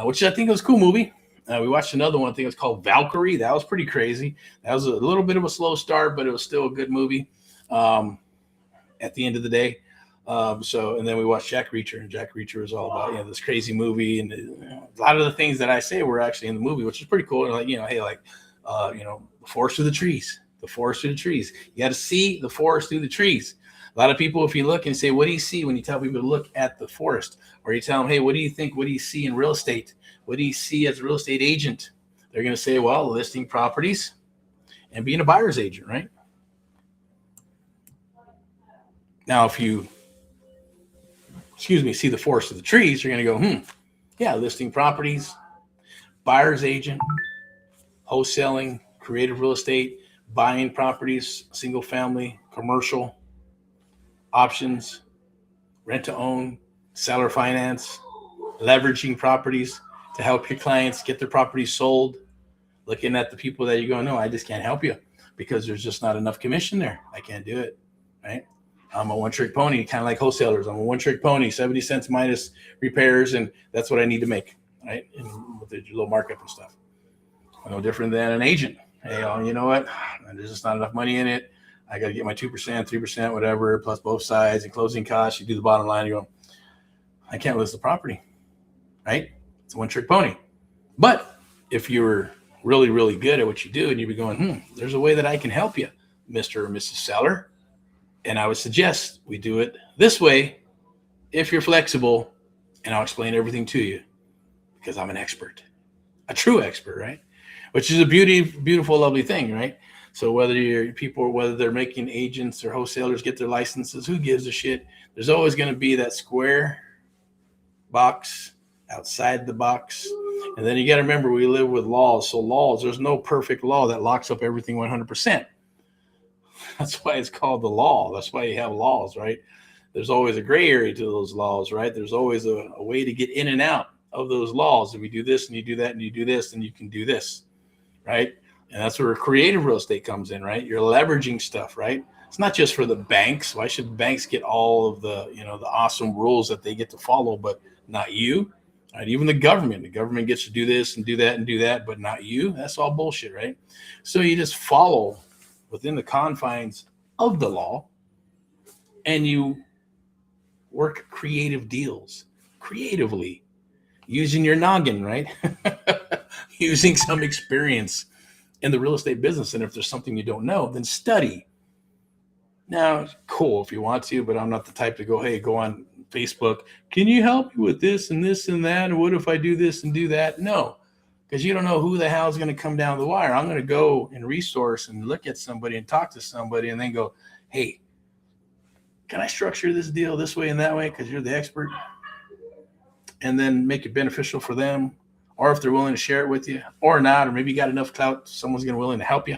Which I think was a cool movie. We watched another one. I think it was called Valkyrie. That was pretty crazy. That was a little bit of a slow start, but it was still a good movie at the end of the day. And then we watched Jack Reacher, and Jack Reacher was all about this crazy movie, and a lot of the things that I say were actually in the movie, which is pretty cool. And the forest through the trees, the forest through the trees. You got to see the forest through the trees. A lot of people, if you look and say, what do you see when you tell people to look at the forest? Or you tell them, hey, what do you think? What do you see in real estate? What do you see as a real estate agent? They're going to say, well, listing properties and being a buyer's agent, right? Now, if you, see the forest of the trees, you're going to go, listing properties, buyer's agent, wholesaling, creative real estate, buying properties, single family, commercial, options, rent to own, seller finance, leveraging properties to help your clients get their properties sold, looking at the people that you go, no, I just can't help you because there's just not enough commission there. I can't do it, right? I'm a one-trick pony, kind of like wholesalers. I'm a one-trick pony, 70 cents minus repairs, and that's what I need to make, right? And with the low markup and stuff. No different than an agent. Hey, you know what? There's just not enough money in it. I got to get my 2%, 3%, whatever, plus both sides and closing costs. You do the bottom line, you go, I can't list the property, right? It's a one-trick pony. But if you're really, really good at what you do and you'd be going, there's a way that I can help you, Mr. or Mrs. Seller. And I would suggest we do it this way if you're flexible, and I'll explain everything to you because I'm an expert, a true expert, right? Which is a beautiful, lovely thing, right? So whether they're making agents or wholesalers get their licenses, who gives a shit? There's always going to be that square box outside the box. And then you got to remember, we live with laws. So there's no perfect law that locks up everything 100%. That's why it's called the law. That's why you have laws, right? There's always a gray area to those laws, right? There's always a way to get in and out of those laws. If you do this and you do that and you do this, then you can do this, right? And that's where creative real estate comes in, right? You're leveraging stuff, right? It's not just for the banks. Why should banks get all of the, the awesome rules that they get to follow, but not you? Right? Even the government gets to do this and do that and do that, but not you. That's all bullshit, right? So you just follow within the confines of the law, and you work creative deals creatively using your noggin, right? Using some experience in the real estate business. And if there's something you don't know, then study. Now, cool if you want to, but I'm not the type to go on Facebook. Can you help me with this and this and that? And what if I do this and do that? No, because you don't know who the hell is going to come down the wire. I'm going to go and resource and look at somebody and talk to somebody and then go, hey, can I structure this deal this way and that way? Because you're the expert. And then make it beneficial for them. Or if they're willing to share it with you or not, or maybe you got enough clout, someone's going to willing to help you,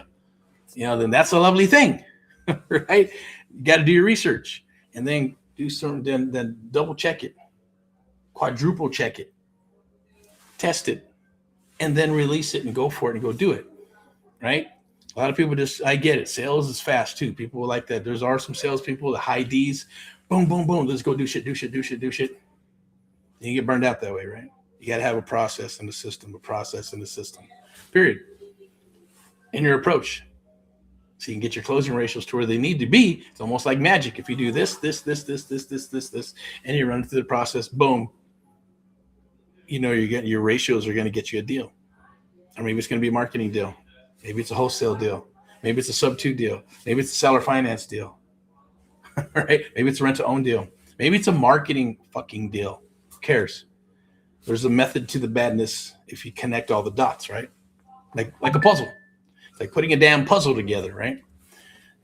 then that's a lovely thing, right? You got to do your research and then do something, then double check it, quadruple check it, test it, and then release it and go for it and go do it, right? A lot of people I get it. Sales is fast too. People like that. Are some salespeople, the high D's, boom, boom, boom. Let's go do shit. And you get burned out that way, right? You got to have a process in the system, period. In your approach. So you can get your closing ratios to where they need to be. It's almost like magic. If you do this, and you run through the process, boom, you're getting your ratios are going to get you a deal. Or maybe it's going to be a marketing deal. Maybe it's a wholesale deal. Maybe it's a sub-2 deal. Maybe it's a seller finance deal. Right? Maybe it's a rent-to-own deal. Maybe it's a marketing fucking deal. Who cares? There's a method to the madness if you connect all the dots, right? Like a puzzle. It's like putting a damn puzzle together, right?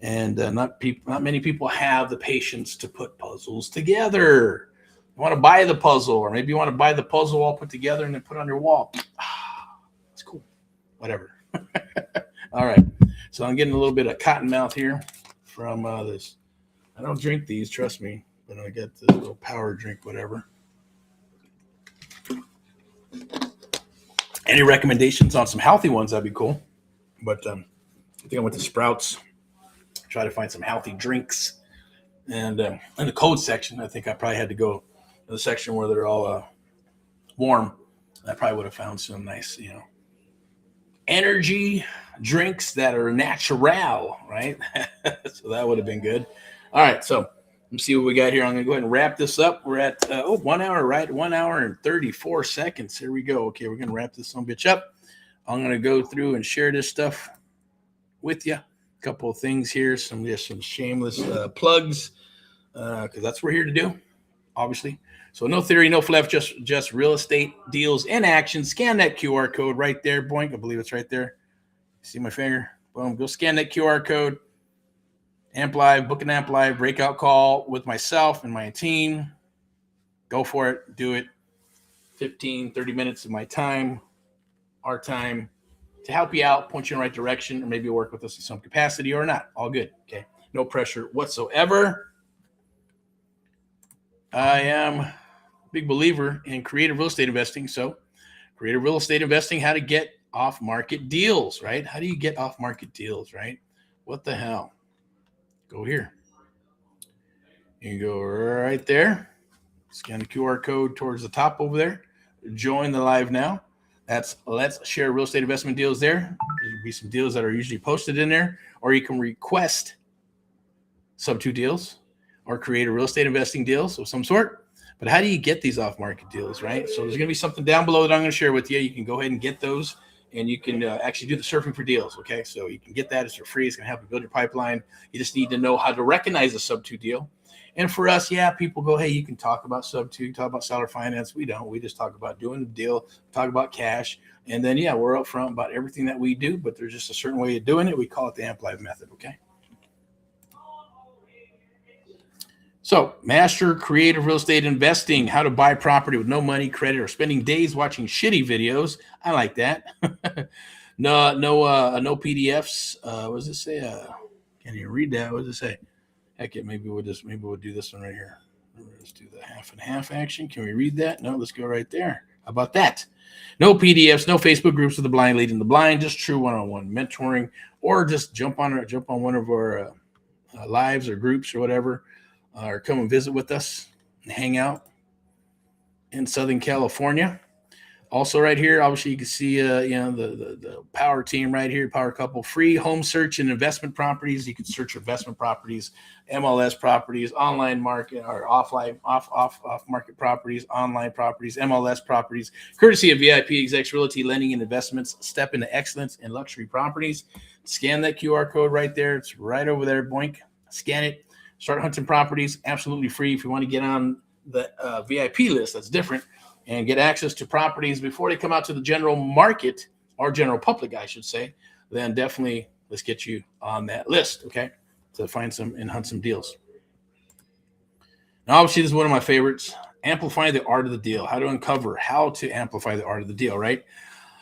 And not many people have the patience to put puzzles together. You want to buy the puzzle, or maybe you want to buy the puzzle all put together and then put on your wall. It's cool. Whatever. All right. So I'm getting a little bit of cotton mouth here from this. I don't drink these, trust me, but I got this little power drink, whatever. Any recommendations on some healthy ones? That'd be cool. But I think I went to Sprouts, try to find some healthy drinks. And in the cold section, I think I probably had to go to the section where they're all warm. I probably would have found some nice, energy drinks that are natural, right? So that would have been good. All right, so let's see what we got here. I'm going to go ahead and wrap this up. We're at 1 hour, right? 1 hour and 34 seconds. Here we go. Okay, we're going to wrap this son bitch up. I'm going to go through and share this stuff with you. A couple of things here, some shameless plugs, because that's what we're here to do, obviously. So no theory, no fluff, just real estate deals in action. Scan that QR code right there. Boink, I believe it's right there. See my finger? Boom. Go scan that QR code. Amp Live, book an Amp Live breakout call with myself and my team. Go for it. Do it. 15, 30 minutes of my time, our time, to help you out, point you in the right direction, or maybe work with us in some capacity or not. All good. Okay. No pressure whatsoever. I am a big believer in creative real estate investing. So creative real estate investing, how to get off-market deals, right? How do you get off-market deals, right? What the hell? Go here. You go right there. Scan the QR code towards the top over there. Join the live now. That's Let's Share Real Estate Investment Deals there. There'll be some deals that are usually posted in there, or you can request sub-2 deals or create a real estate investing deals of some sort. But how do you get these off-market deals, right? So there's going to be something down below that I'm going to share with you. You can go ahead and get those, and you can actually do the surfing for deals, okay? So you can get that. It's for free. It's going to help you build your pipeline. You just need to know how to recognize a sub-2 deal. And for us, people go, hey, you can talk about sub-2, talk about seller finance. We don't. We just talk about doing the deal, talk about cash. And then, we're upfront about everything that we do, but there's just a certain way of doing it. We call it the Amp Live method, okay? So, master creative real estate investing, how to buy property with no money, credit, or spending days watching shitty videos. I like that. No PDFs. What does it say? Can't even read that. What does it say? Heck it, maybe we'll do this one right here. Let's do the half and half action. Can we read that? No, let's go right there. How about that? No PDFs, no Facebook groups with the blind leading the blind, just true one-on-one mentoring, or just jump on one of our lives or groups or whatever, or come and visit with us and hang out in Southern California. Also right here, obviously you can see the power team right here, power couple, free home search and investment properties. You can search investment properties, MLS properties, online market or off market properties, online properties, MLS properties, courtesy of VIPeXecs Realty Lending and Investments. Step into excellence in luxury properties. Scan that QR code right there. It's right over there. Boink. Scan it. Start hunting properties. Absolutely free. If you want to get on the VIP list, that's different, and get access to properties before they come out to the general market, or general public, I should say, then definitely let's get you on that list, okay, to find some and hunt some deals. Now, obviously, this is one of my favorites, amplify the art of the deal, how to uncover how to amplify the art of the deal, right?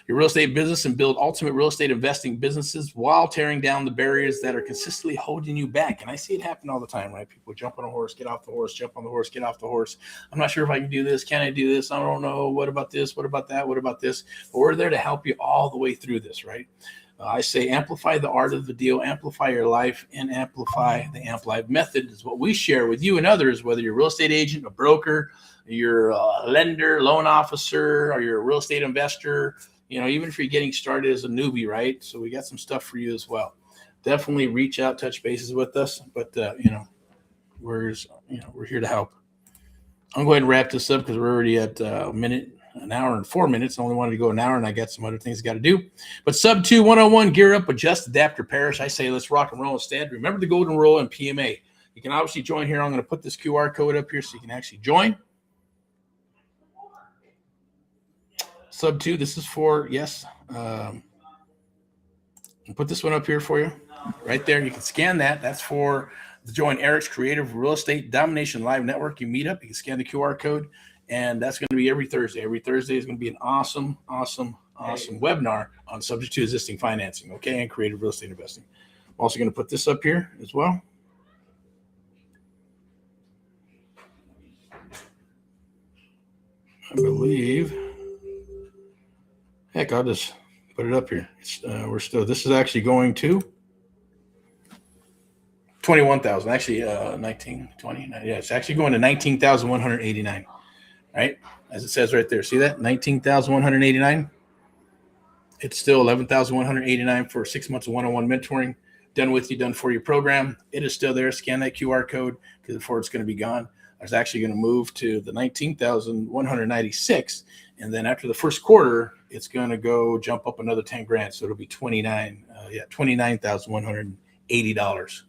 Your real estate business and build ultimate real estate investing businesses while tearing down the barriers that are consistently holding you back. And I see it happen all the time, right? People jump on a horse, get off the horse, jump on the horse, get off the horse. I'm not sure if I can do this. Can I do this? I don't know. What about this? What about that? What about this? But we're there to help you all the way through this, right? I say amplify the art of the deal, amplify your life, and amplify the Amp Live method is what we share with you and others, whether you're a real estate agent, a broker, you're a lender, loan officer, or you're a real estate investor. Even if you're getting started as a newbie, right? So we got some stuff for you as well. Definitely reach out, touch bases with us. But, we're here to help. I'm going to wrap this up because we're already at an hour and 4 minutes. I only wanted to go an hour, and I got some other things I got to do. But sub-2 101, gear up, adjust, adapt, or perish. I say let's rock and roll instead. Remember the golden rule and PMA. You can obviously join here. I'm going to put this QR code up here so you can actually join. Sub-2, this is for, yes. I'll put this one up here for you. Right there. You can scan that. That's for to join Erick's Creative Real Estate Domination Live Network. You meet up, you can scan the QR code, and that's going to be every Thursday. Every Thursday is going to be an awesome webinar on subject to existing financing, okay, and creative real estate investing. I'm also going to put this up here as well. I believe, heck, I'll just put it up here. This is actually going to 21,000, actually 19, 20, yeah, it's actually going to 19,189, right? As it says right there. See that? 19,189. It's still 11,189 for 6 months of one-on-one mentoring. Done with you, done for you program. It is still there. Scan that QR code because before it's going to be gone. I was actually going to move to the 19,196. And then after the first quarter, it's going to go jump up another 10 grand. So it'll be $29,180.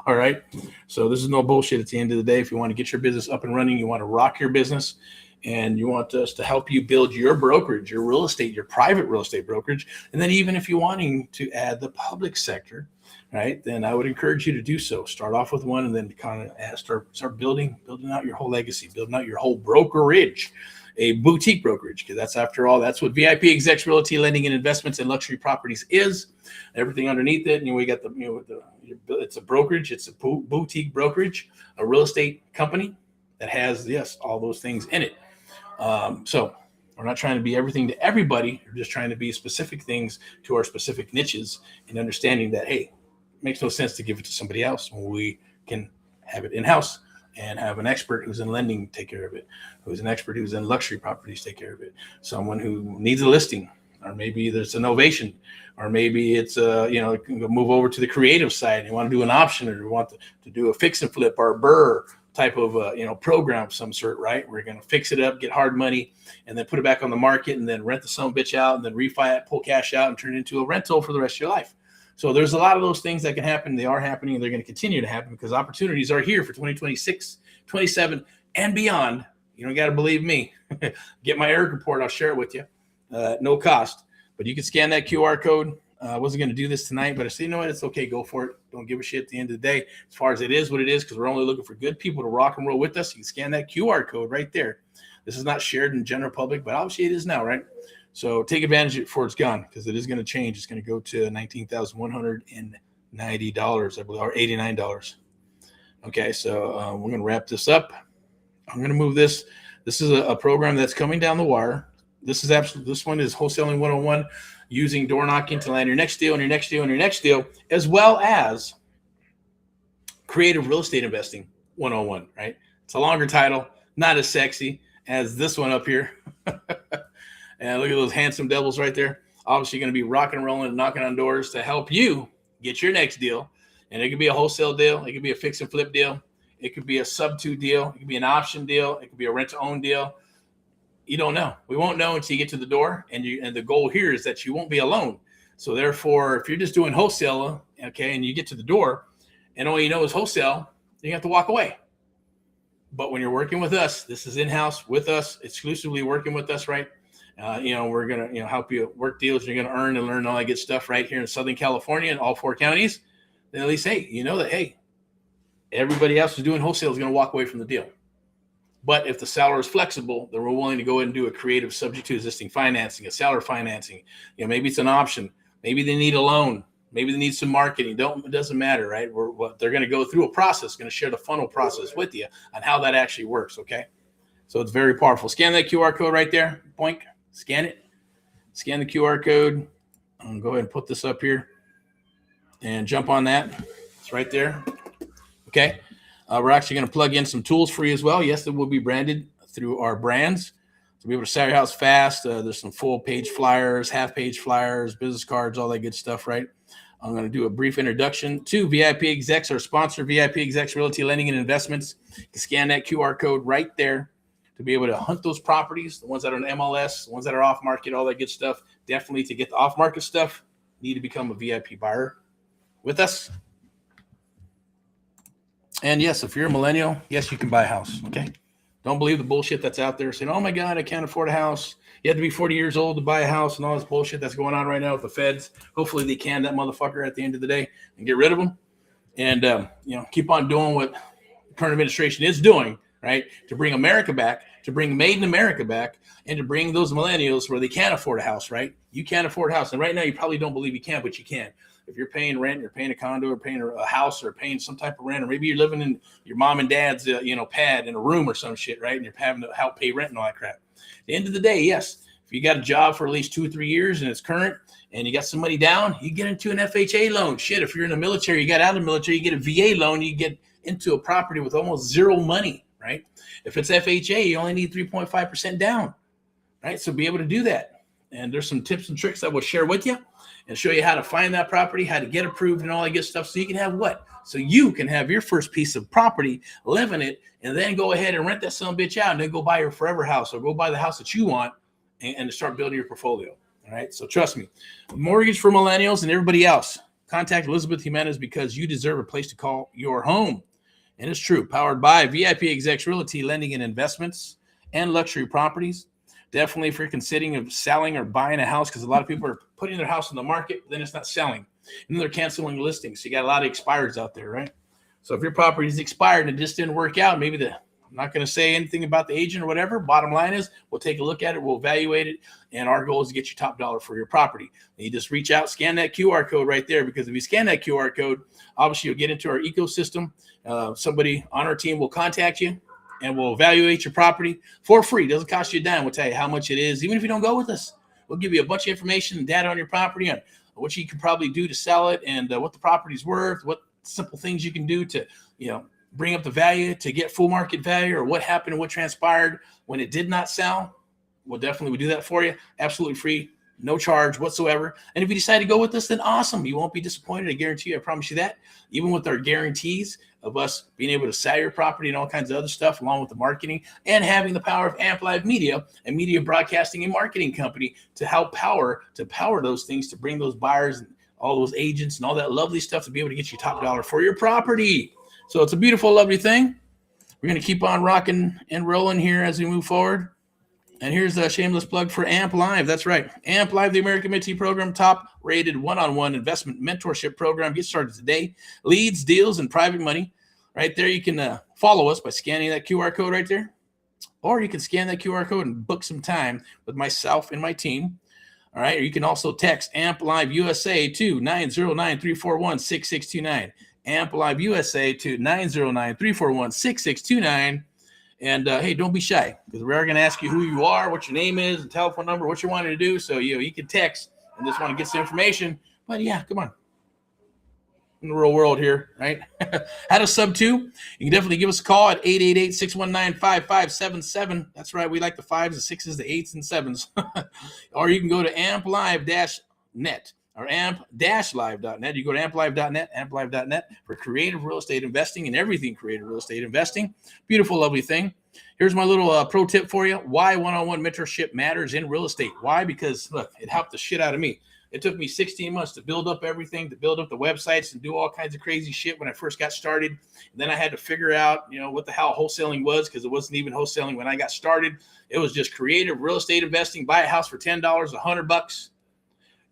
All right. So this is no bullshit at the end of the day. If you want to get your business up and running, you want to rock your business, and you want us to help you build your brokerage, your real estate, your private real estate brokerage. And then even if you're wanting to add the public sector, right, then I would encourage you to do so. Start off with one and then kind of start building out your whole legacy, building out your whole brokerage, a boutique brokerage, because that's, after all, that's what VIPeXecs Realty Lending and Investments in Luxury Properties is. Everything underneath it, and we got it's a brokerage, it's a boutique brokerage, a real estate company that has, yes, all those things in it. So we're not trying to be everything to everybody. We're just trying to be specific things to our specific niches, and understanding that, hey, it makes no sense to give it to somebody else when we can have it in-house and have an expert who's in lending take care of it, who's an expert who's in luxury properties take care of it, someone who needs a listing, or maybe there's an ovation, or maybe it's you can move over to the creative side and you want to do an option, or you want to do a fix and flip or a burr type of program of some sort, right? We're going to fix it up, get hard money, and then put it back on the market, and then rent the son of a bitch out, and then refi it, pull cash out, and turn it into a rental for the rest of your life. So there's a lot of those things that can happen. They are happening, and they're going to continue to happen because opportunities are here for 2026, 27, and beyond. You don't got to believe me. Get my Erick report. I'll share it with you. No cost. But you can scan that QR code. I wasn't going to do this tonight, but I said, you know what? It's okay. Go for it. Don't give a shit at the end of the day. As far as it is what it is, because we're only looking for good people to rock and roll with us. You can scan that QR code right there. This is not shared in general public, but obviously it is now, right? So take advantage of it before it's gone, because it is going to change. It's going to go to $19,190, I believe, or $89. Okay, so we're going to wrap this up. I'm going to move this. This is a program that's coming down the wire. This one is wholesaling 101, using door knocking to land your next deal and your next deal and your next deal, as well as creative real estate investing 101, right? It's a longer title, not as sexy as this one up here. And look at those handsome devils right there. Obviously going to be rocking and rolling and knocking on doors to help you get your next deal. And it could be a wholesale deal. It could be a fix and flip deal. It could be a sub-2 deal. It could be an option deal. It could be a rent-to-own deal. You don't know. We won't know until you get to the door. And the goal here is that you won't be alone. So therefore, if you're just doing wholesale, okay, and you get to the door and all you know is wholesale, you have to walk away. But when you're working with us, this is in-house with us, exclusively working with us, right? We're going to, help you work deals. You're going to earn and learn all that good stuff right here in Southern California in all 4 counties. Then at least, hey, you know that, hey, everybody else who's doing wholesale is going to walk away from the deal. But if the seller is flexible, then we're willing to go ahead and do a creative subject to existing financing, a seller financing. Maybe it's an option. Maybe they need a loan. Maybe they need some marketing. It doesn't matter, right? They're going to go through a process, going to share the funnel process with you on how that actually works, okay? So it's very powerful. Scan that QR code right there. Boink. Scan it. Scan the QR code. I'm going to go ahead and put this up here and jump on that. It's right there. Okay. We're actually going to plug in some tools for you as well. Yes, it will be branded through our brands to be able to sell your house fast. There's some full page flyers, half page flyers, business cards, all that good stuff, right? I'm going to do a brief introduction to VIPeXecs, our sponsor, VIPeXecs Realty Lending and Investments. You can scan that QR code right there to be able to hunt those properties, the ones that are in MLS, the ones that are off market, all that good stuff. Definitely to get the off market stuff, need to become a VIP buyer with us. And yes, if you're a millennial, yes, you can buy a house. Okay. Don't believe the bullshit that's out there saying, oh my God, I can't afford a house. You have to be 40 years old to buy a house and all this bullshit that's going on right now with the feds. Hopefully they can that motherfucker at the end of the day and get rid of them. and keep on doing what the current administration is doing, right, to bring America back, to bring Made in America back, and to bring those millennials where they can't afford a house, right? You can't afford a house, and right now you probably don't believe you can, but you can. If you're paying rent, you're paying a condo, or paying a house, or paying some type of rent, or maybe you're living in your mom and dad's pad in a room or some shit, right? And you're having to help pay rent and all that crap. At the end of the day, yes, if you got a job for at least 2 or 3 years and it's current, and you got some money down, you get into an FHA loan. Shit, if you're in the military, you got out of the military, you get a VA loan, you get into a property with almost zero money, right? If it's FHA, you only need 3.5% down, right? So be able to do that. And there's some tips and tricks that we'll share with you and show you how to find that property, how to get approved and all that good stuff, so you can have what? So you can have your first piece of property, live in it, and then go ahead and rent that son of a bitch out, and then go buy your forever house or go buy the house that you want and start building your portfolio. All right. So trust me, mortgage for millennials and everybody else. Contact Elizabeth Jimenez, because you deserve a place to call your home. And it's true. Powered by VIPeXecs Realty, Lending and Investments and Luxury Properties. Definitely if you're considering of selling or buying a house, because a lot of people are putting their house on the market, then it's not selling. And they're canceling listings. So you got a lot of expireds out there, right? So if your property is expired and it just didn't work out, maybe I'm not going to say anything about the agent or whatever. Bottom line is we'll take a look at it. We'll evaluate it. And our goal is to get you top dollar for your property. And you just reach out, scan that QR code right there, because if you scan that QR code, obviously you'll get into our ecosystem. Somebody on our team will contact you and we'll evaluate your property for free. It doesn't cost you a dime. We'll tell you how much it is. Even if you don't go with us, we'll give you a bunch of information and data on your property on what you can probably do to sell it and what the property's worth, what simple things you can do to, bring up the value to get full market value, or what happened and what transpired when it did not sell. We'll definitely do that for you. Absolutely free, no charge whatsoever. And if you decide to go with us, then awesome. You won't be disappointed. I guarantee you. I promise you that. Even with our guarantees of us being able to sell your property and all kinds of other stuff, along with the marketing and having the power of Amp Live Media, a media broadcasting and marketing company to help power those things, to bring those buyers and all those agents and all that lovely stuff to be able to get you top dollar for your property. So it's a beautiful, lovely thing. We're going to keep on rocking and rolling here as we move forward. And here's a shameless plug for Amp Live. That's right. Amp Live, the American Mentee Program, top-rated one-on-one investment mentorship program. Get started today. Leads, deals, and private money. Right there, you can follow us by scanning that QR code right there. Or you can scan that QR code and book some time with myself and my team. All right. Or you can also text Amp Live USA to 909-341-6629. Amp Live USA to 909-341-6629. And hey, don't be shy, because we are going to ask you who you are, what your name is, and telephone number, what you're wanting to do. So you can text and just want to get some information. But yeah, come on. In the real world here, right? How to sub to? You can definitely give us a call at 888-619-5577. That's right. We like the 5s, the 6s, the 8s, and 7s. Or you can go to amplive-net. Or amp-live.net. You go to amplive.net for creative real estate investing and everything creative real estate investing. Beautiful, lovely thing. Here's my little pro tip for you. Why one-on-one mentorship matters in real estate. Why? Because, look, it helped the shit out of me. It took me 16 months to build up everything, to build up the websites and do all kinds of crazy shit when I first got started. And then I had to figure out, what the hell wholesaling was, because it wasn't even wholesaling when I got started. It was just creative real estate investing. Buy a house for $10, $100.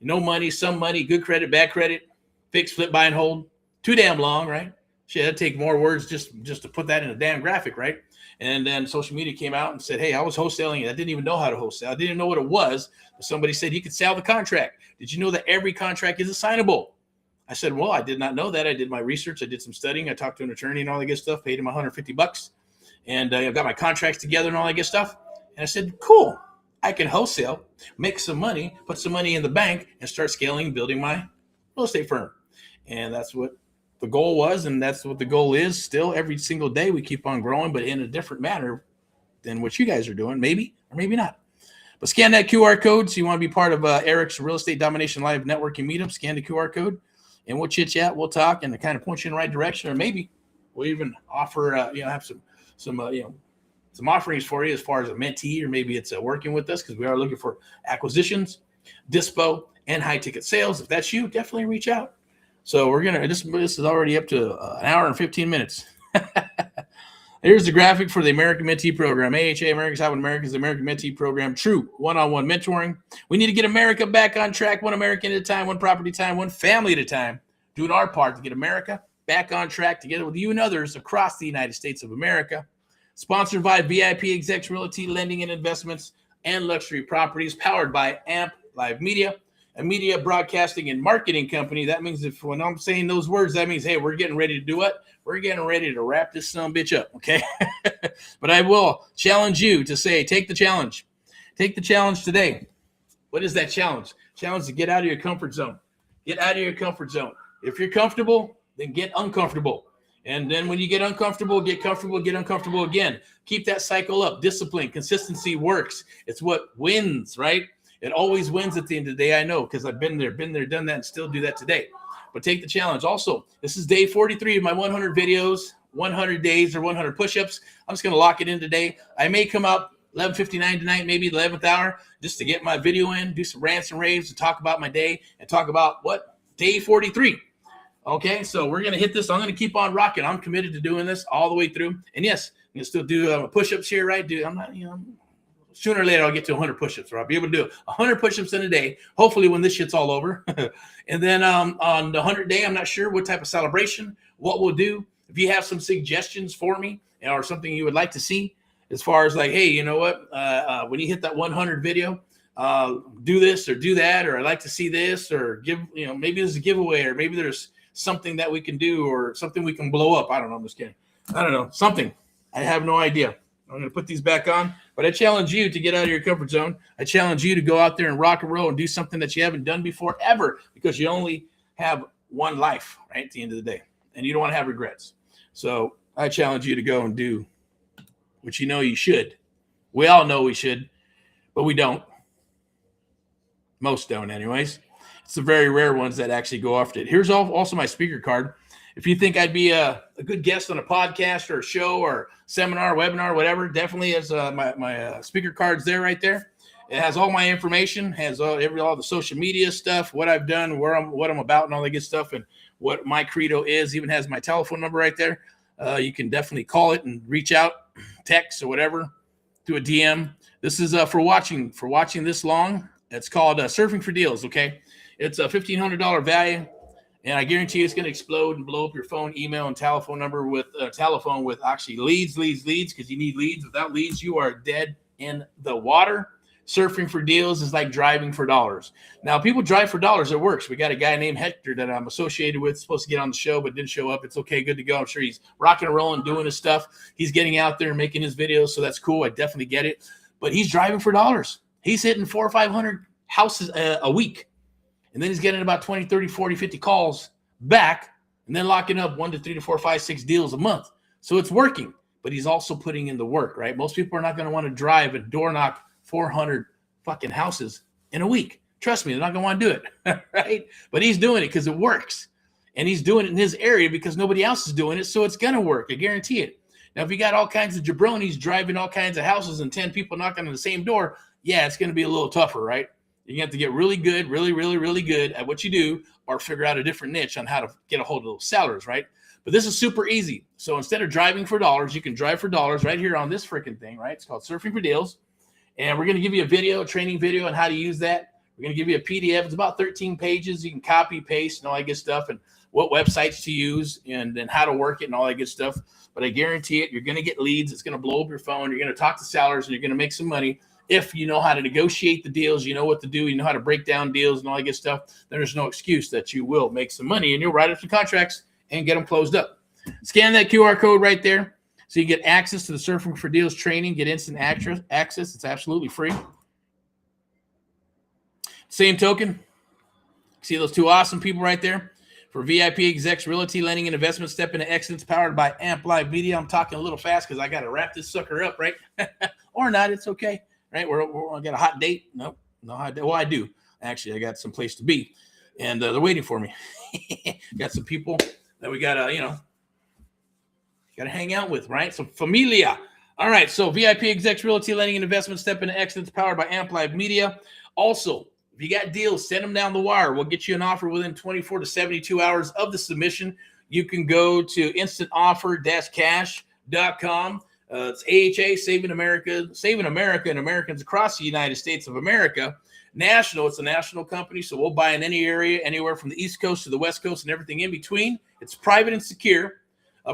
No money, some money, good credit, bad credit, fix, flip, buy, and hold. Too damn long, right? Shit, that'd take more words just to put that in a damn graphic, right? And then social media came out and said, hey, I was wholesaling, and I didn't even know how to wholesale. I didn't even know what it was. But somebody said you could sell the contract. Did you know that every contract is assignable? I said, well, I did not know that. I did my research. I did some studying. I talked to an attorney and all that good stuff, paid him $150. And I got my contracts together and all that good stuff. And I said, cool. I can wholesale, make some money, put some money in the bank, and start scaling and building my real estate firm. And that's what the goal was, and that's what the goal is still. Every single day we keep on growing, but in a different manner than what you guys are doing, maybe or maybe not. But scan that QR code. So you want to be part of Erick's Real Estate Domination Live Networking Meetup. Scan the QR code, and we'll chit-chat, we'll talk, and kind of point you in the right direction. Or maybe we'll even offer, have some offerings for you as far as a mentee, or maybe it's working with us, because we are looking for acquisitions, dispo, and high ticket sales. If that's you, definitely reach out. So we're going to, this is already up to an hour and 15 minutes. Here's the graphic for the American Mentee Program. AHA, America's How America's American Mentee Program. True one-on-one mentoring. We need to get America back on track, one American at a time, one property at a time, one family at a time. Doing our part to get America back on track together with you and others across the United States of America. Sponsored by VIPeXecs Realty Lending and Investments and Luxury Properties, powered by AMP Live Media, a media broadcasting and marketing company. That means if when I'm saying those words, that means, hey, we're getting ready to do what? We're getting ready to wrap this sumbitch up, okay? But I will challenge you to say, take the challenge. Take the challenge today. What is that challenge? Challenge to get out of your comfort zone. Get out of your comfort zone. If you're comfortable, then get uncomfortable. And then when you get uncomfortable, get comfortable, get uncomfortable again. Keep that cycle up. Discipline, consistency works. It's what wins, right? It always wins at the end of the day. I know because I've been there, done that, and still do that today. But take the challenge. Also, this is day 43 of my 100 videos, 100 days or 100 push-ups. I'm just going to lock it in today. I may come out 11:59 tonight, maybe 11th hour, just to get my video in, do some rants and raves, to talk about my day and talk about what? Day 43. Okay, so we're going to hit this. I'm going to keep on rocking. I'm committed to doing this all the way through. And yes, I'm going to still do push-ups here, right? I'm not, sooner or later I'll get to 100 push-ups, or I'll be able to do 100 push-ups in a day, hopefully when this shit's all over. And then on the 100th day, I'm not sure what type of celebration, what we'll do. If you have some suggestions for me or something you would like to see, as far as like, hey, you know what, when you hit that 100 video, do this or do that, or I'd like to see this, or give, maybe there's a giveaway, or maybe there's something that we can do, or something we can blow up. I don't know. I'm just kidding. I don't know. Something. I have no idea. I'm going to put these back on, but I challenge you to get out of your comfort zone. I challenge you to go out there and rock and roll and do something that you haven't done before ever, because you only have one life, right, at the end of the day, and you don't want to have regrets. So I challenge you to go and do what you know you should. We all know we should, but we don't. Most don't anyways. It's the very rare ones that actually go after it. Here's also my speaker card. If you think I'd be a good guest on a podcast or a show or seminar, webinar, whatever, definitely has my speaker cards there, right there. It has all my information, has all the social media stuff, what I've done, what I'm about, and all that good stuff, and what my credo is. Even has my telephone number right there. You can definitely call it and reach out, text or whatever, do a DM. This is for watching this long. It's called Surfing for Deals. Okay, it's a $1,500 value, and I guarantee you it's going to explode and blow up your phone, email, and telephone number with telephone with actually leads, because you need leads. Without leads, you are dead in the water. Surfing for Deals is like driving for dollars. Now, people drive for dollars. It works. We got a guy named Hector that I'm associated with, supposed to get on the show, but didn't show up. It's okay. Good to go. I'm sure he's rocking and rolling, doing his stuff. He's getting out there and making his videos, so that's cool. I definitely get it. But he's driving for dollars. He's hitting 400 or 500 houses a week. And then he's getting about 20, 30, 40, 50 calls back, and then locking up 1 to 3 to 4, 5, 6 deals a month. So it's working, but he's also putting in the work, right? Most people are not going to want to drive and door knock 400 fucking houses in a week. Trust me, they're not going to want to do it, right? But he's doing it because it works. And he's doing it in his area because nobody else is doing it, so it's going to work. I guarantee it. Now, if you got all kinds of jabronis driving all kinds of houses and 10 people knocking on the same door, yeah, it's going to be a little tougher, right? You have to get really good, really, really, really good at what you do, or figure out a different niche on how to get a hold of those sellers, right? But this is super easy. So instead of driving for dollars, you can drive for dollars right here on this freaking thing, right? It's called Surfing for Deals. And we're going to give you a training video on how to use that. We're going to give you a PDF. It's about 13 pages. You can copy, paste, and all that good stuff, and what websites to use, and then how to work it and all that good stuff. But I guarantee it, you're going to get leads. It's going to blow up your phone. You're going to talk to sellers, and you're going to make some money. If you know how to negotiate the deals, you know what to do, you know how to break down deals and all that good stuff, then there's no excuse that you will make some money, and you'll write up some contracts and get them closed up. Scan that QR code right there so you get access to the Surfing for Deals training, get instant access. It's absolutely free. Same token, see those two awesome people right there? For VIPeXecs Realty Lending and Investment Step into Excellence, powered by AMP Live Media. I'm talking a little fast because I got to wrap this sucker up, right? Or not, it's okay. Right, we're got a hot date. No hot date. Well, I do actually. I got some place to be, and they're waiting for me. Got some people that we gotta hang out with, right? Some familia. All right. So VIPeXecs Realty Lending and Investment Step into Excellence, powered by AMP Live Media. Also, if you got deals, send them down the wire. We'll get you an offer within 24 to 72 hours of the submission. You can go to instantoffer-cash.com. It's AHA, Saving America and Americans across the United States of America. National, it's a national company, so we'll buy in any area, anywhere from the East Coast to the West Coast and everything in between. It's private and secure.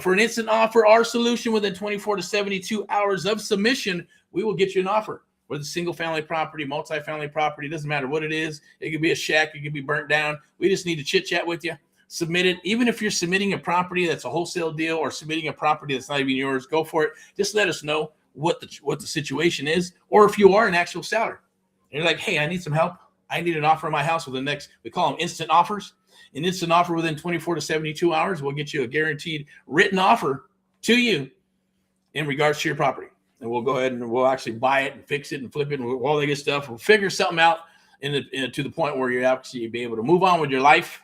For an instant offer, our solution within 24 to 72 hours of submission, we will get you an offer. Whether it's single family property, multifamily property, doesn't matter what it is. It could be a shack, it could be burnt down. We just need to chit chat with you. Submit it. Even if you're submitting a property that's a wholesale deal or submitting a property that's not even yours, go for it. Just let us know what the situation is, or if you are an actual seller. And you're like, hey, I need some help. I need an offer on my house with the next, we call them instant offers. An instant offer within 24 to 72 hours will get you a guaranteed written offer to you in regards to your property. And we'll go ahead and we'll actually buy it and fix it and flip it and all that good stuff. We'll figure something out to the point where you're actually be able to move on with your life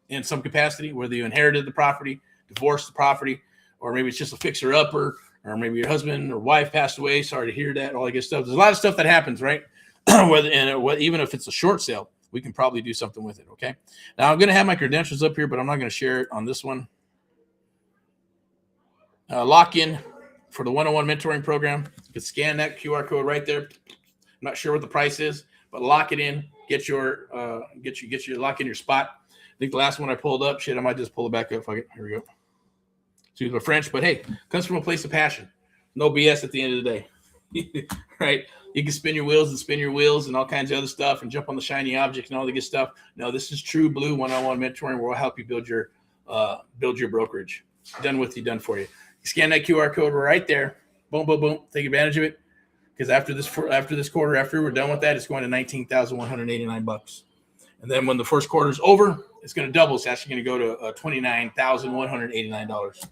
in some capacity, whether you inherited the property, divorced the property, or maybe it's just a fixer-upper, or maybe your husband or wife passed away. Sorry to hear that, all that good stuff. There's a lot of stuff that happens, right? Even if it's a short sale, we can probably do something with it, okay? Now, I'm going to have my credentials up here, but I'm not going to share it on this one. Lock in for the one-on-one mentoring program. You can scan that QR code right there. I'm not sure what the price is, but lock it in. Get your lock in your spot. I think the last one I pulled up, shit, I might just pull it back up. Fuck it. Here we go. Excuse my French, but hey, comes from a place of passion. No BS at the end of the day, right? You can spin your wheels and all kinds of other stuff and jump on the shiny objects and all the good stuff. No, this is true blue one-on-one mentoring where we'll help you build your brokerage. Done with you, done for you. Scan that QR code right there. Boom, boom, boom. Take advantage of it. Because after this quarter, after we're done with that, it's going to $19,189. And then when the first quarter is over, it's going to double. It's actually going to go to $29,189.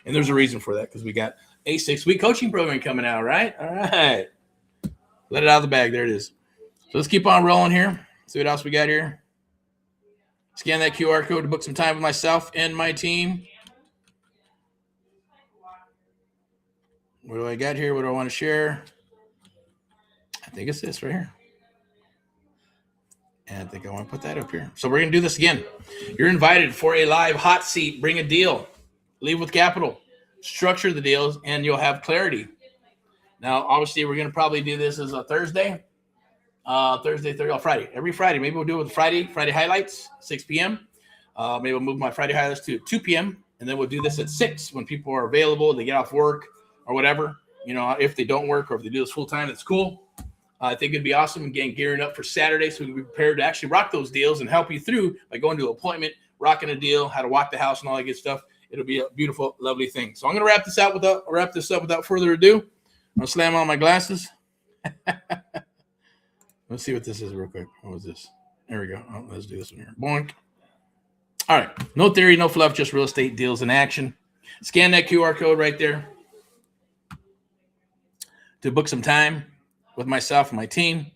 And there's a reason for that because we got a 6-week coaching program coming out, right? All right. Let it out of the bag. There it is. So let's keep on rolling here. See what else we got here. Scan that QR code to book some time with myself and my team. What do I got here? What do I want to share? I think it's this right here. And I think I want to put that up here. So we're going to do this again. You're invited for a live hot seat. Bring a deal. Leave with capital. Structure the deals, and you'll have clarity. Now, obviously, we're going to probably do this as a Thursday. Friday. Every Friday. Maybe we'll do it with Friday highlights, 6 p.m. Maybe we'll move my Friday highlights to 2 p.m. And then we'll do this at 6 when people are available. They get off work or whatever. You know, if they don't work or if they do this full time, that's cool. I think it'd be awesome. Again, gearing up for Saturday so we can be prepared to actually rock those deals and help you through by going to an appointment, rocking a deal, how to walk the house and all that good stuff. It'll be a beautiful, lovely thing. So I'm going to wrap this up without further ado. I'm going to slam on my glasses. Let's see what this is real quick. What was this? There we go. Oh, let's do this one here. Boink. All right. No theory, no fluff, just real estate deals in action. Scan that QR code right there to book some time with myself and my team.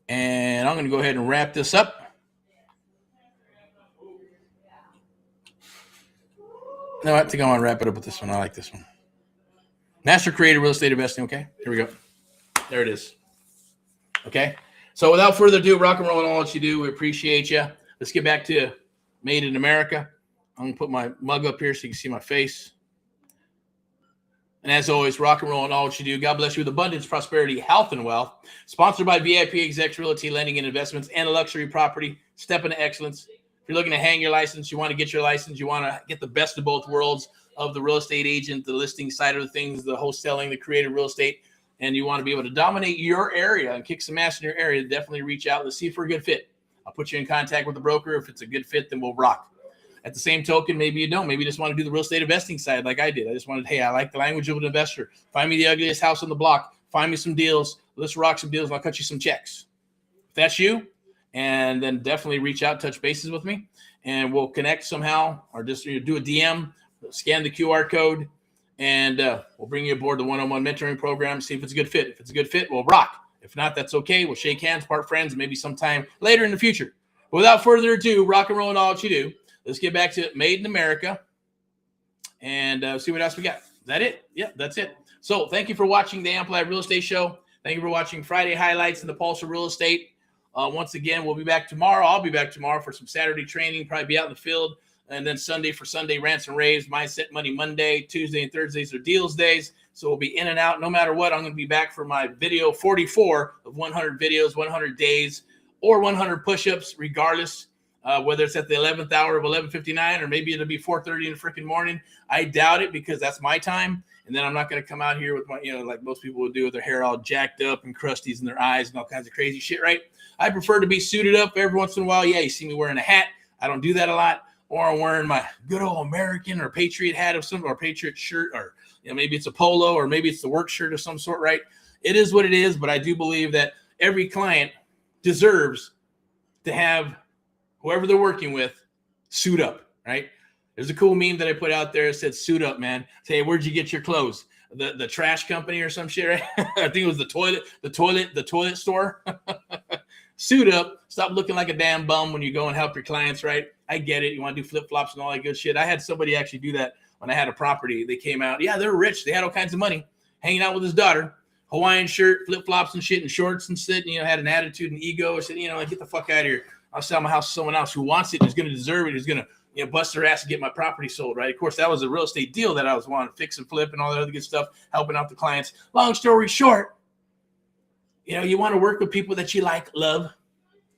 And I'm going to go ahead and wrap this up. No, I think I want to wrap it up with this one. I like this one. Master Creator Real Estate Investing. Okay, here we go. There it is. Okay, so without further ado, rock and roll and all that you do. We appreciate you. Let's get back to Made in America. I'm going to put my mug up here so you can see my face. And as always, rock and roll and all what you do. God bless you with abundance, prosperity, health, and wealth. Sponsored by VIPeXecs Realty, Lending and Investments, and Luxury Property. Step into excellence. If you're looking to hang your license, you want to get your license, you want to get the best of both worlds of the real estate agent, the listing side of the things, the wholesaling, the creative real estate, and you want to be able to dominate your area and kick some ass in your area, definitely reach out. Let's see if we're a good fit. I'll put you in contact with the broker. If it's a good fit, then we'll rock. At the same token, maybe you don't. Maybe you just want to do the real estate investing side like I did. I just wanted, hey, I like the language of an investor. Find me the ugliest house on the block. Find me some deals. Let's rock some deals, and I'll cut you some checks. If that's you, and then definitely reach out, touch bases with me, and we'll connect somehow or just do a DM, scan the QR code, and we'll bring you aboard the one-on-one mentoring program, see if it's a good fit. If it's a good fit, we'll rock. If not, that's okay. We'll shake hands, part friends, maybe sometime later in the future. But without further ado, rock and roll and all that you do. Let's get back to Made in America and see what else we got. Is that it? Yeah, that's it. So thank you for watching the Amplified Real Estate Show. Thank you for watching Friday Highlights in the Pulse of Real Estate. Once again, we'll be back tomorrow. I'll be back tomorrow for some Saturday training, probably be out in the field. And then Sunday for Sunday Rants and Raves, Mindset Money Monday, Tuesday and Thursdays are deals days. So we'll be in and out no matter what. I'm going to be back for my video 44 of 100 videos, 100 days, or 100 push-ups, regardless. whether it's at the 11th hour of 11:59 or maybe it'll be 4:30 in the freaking morning. I doubt it because that's my time. And then I'm not going to come out here with my, like most people would do with their hair all jacked up and crusties in their eyes and all kinds of crazy shit, right? I prefer to be suited up every once in a while. Yeah, you see me wearing a hat. I don't do that a lot. Or I'm wearing my good old American or Patriot hat of some, or Patriot shirt, or maybe it's a polo, or maybe it's the work shirt of some sort, right? It is what it is, but I do believe that every client deserves to have whoever they're working with suit up, right? There's a cool meme that I put out there that said, suit up, man. Say, hey, where'd you get your clothes? The trash company or some shit, right? I think it was the toilet store. Suit up. Stop looking like a damn bum when you go and help your clients, right? I get it. You want to do flip-flops and all that good shit. I had somebody actually do that when I had a property. They came out. Yeah, they're rich. They had all kinds of money. Hanging out with his daughter. Hawaiian shirt, flip-flops and shit, and shorts and shit. And, had an attitude and ego. I said, like, get the fuck out of here. I'll sell my house to someone else who wants it, who's going to deserve it, who's going to bust their ass and get my property sold, right? Of course, that was a real estate deal that I was wanting to fix and flip and all that other good stuff, helping out the clients. Long story short, you want to work with people that you like, love,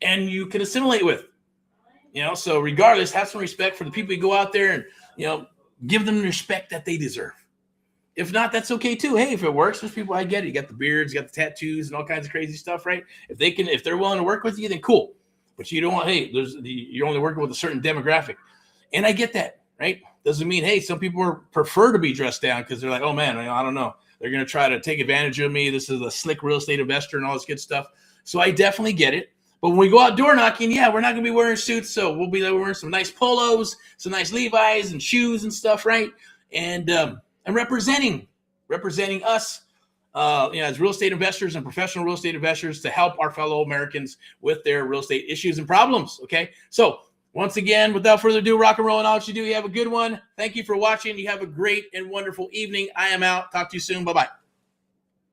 and you can assimilate with. So regardless, have some respect for the people you go out there and, give them the respect that they deserve. If not, that's okay too. Hey, if it works, there's people, I get it. You got the beards, you got the tattoos and all kinds of crazy stuff, right? If they're willing to work with you, then cool. But you don't want, you're only working with a certain demographic. And I get that, right? Doesn't mean, hey, some people prefer to be dressed down because they're like, oh man, I don't know. They're going to try to take advantage of me. This is a slick real estate investor and all this good stuff. So I definitely get it. But when we go out door knocking, we're not going to be wearing suits. So we'll be wearing some nice polos, some nice Levi's and shoes and stuff, right? And representing us, as real estate investors and professional real estate investors to help our fellow Americans with their real estate issues and problems. Okay. So once again, without further ado, rock and roll and all that you do. You have a good one. Thank you for watching. You have a great and wonderful evening. I am out. Talk to you soon. Bye-bye.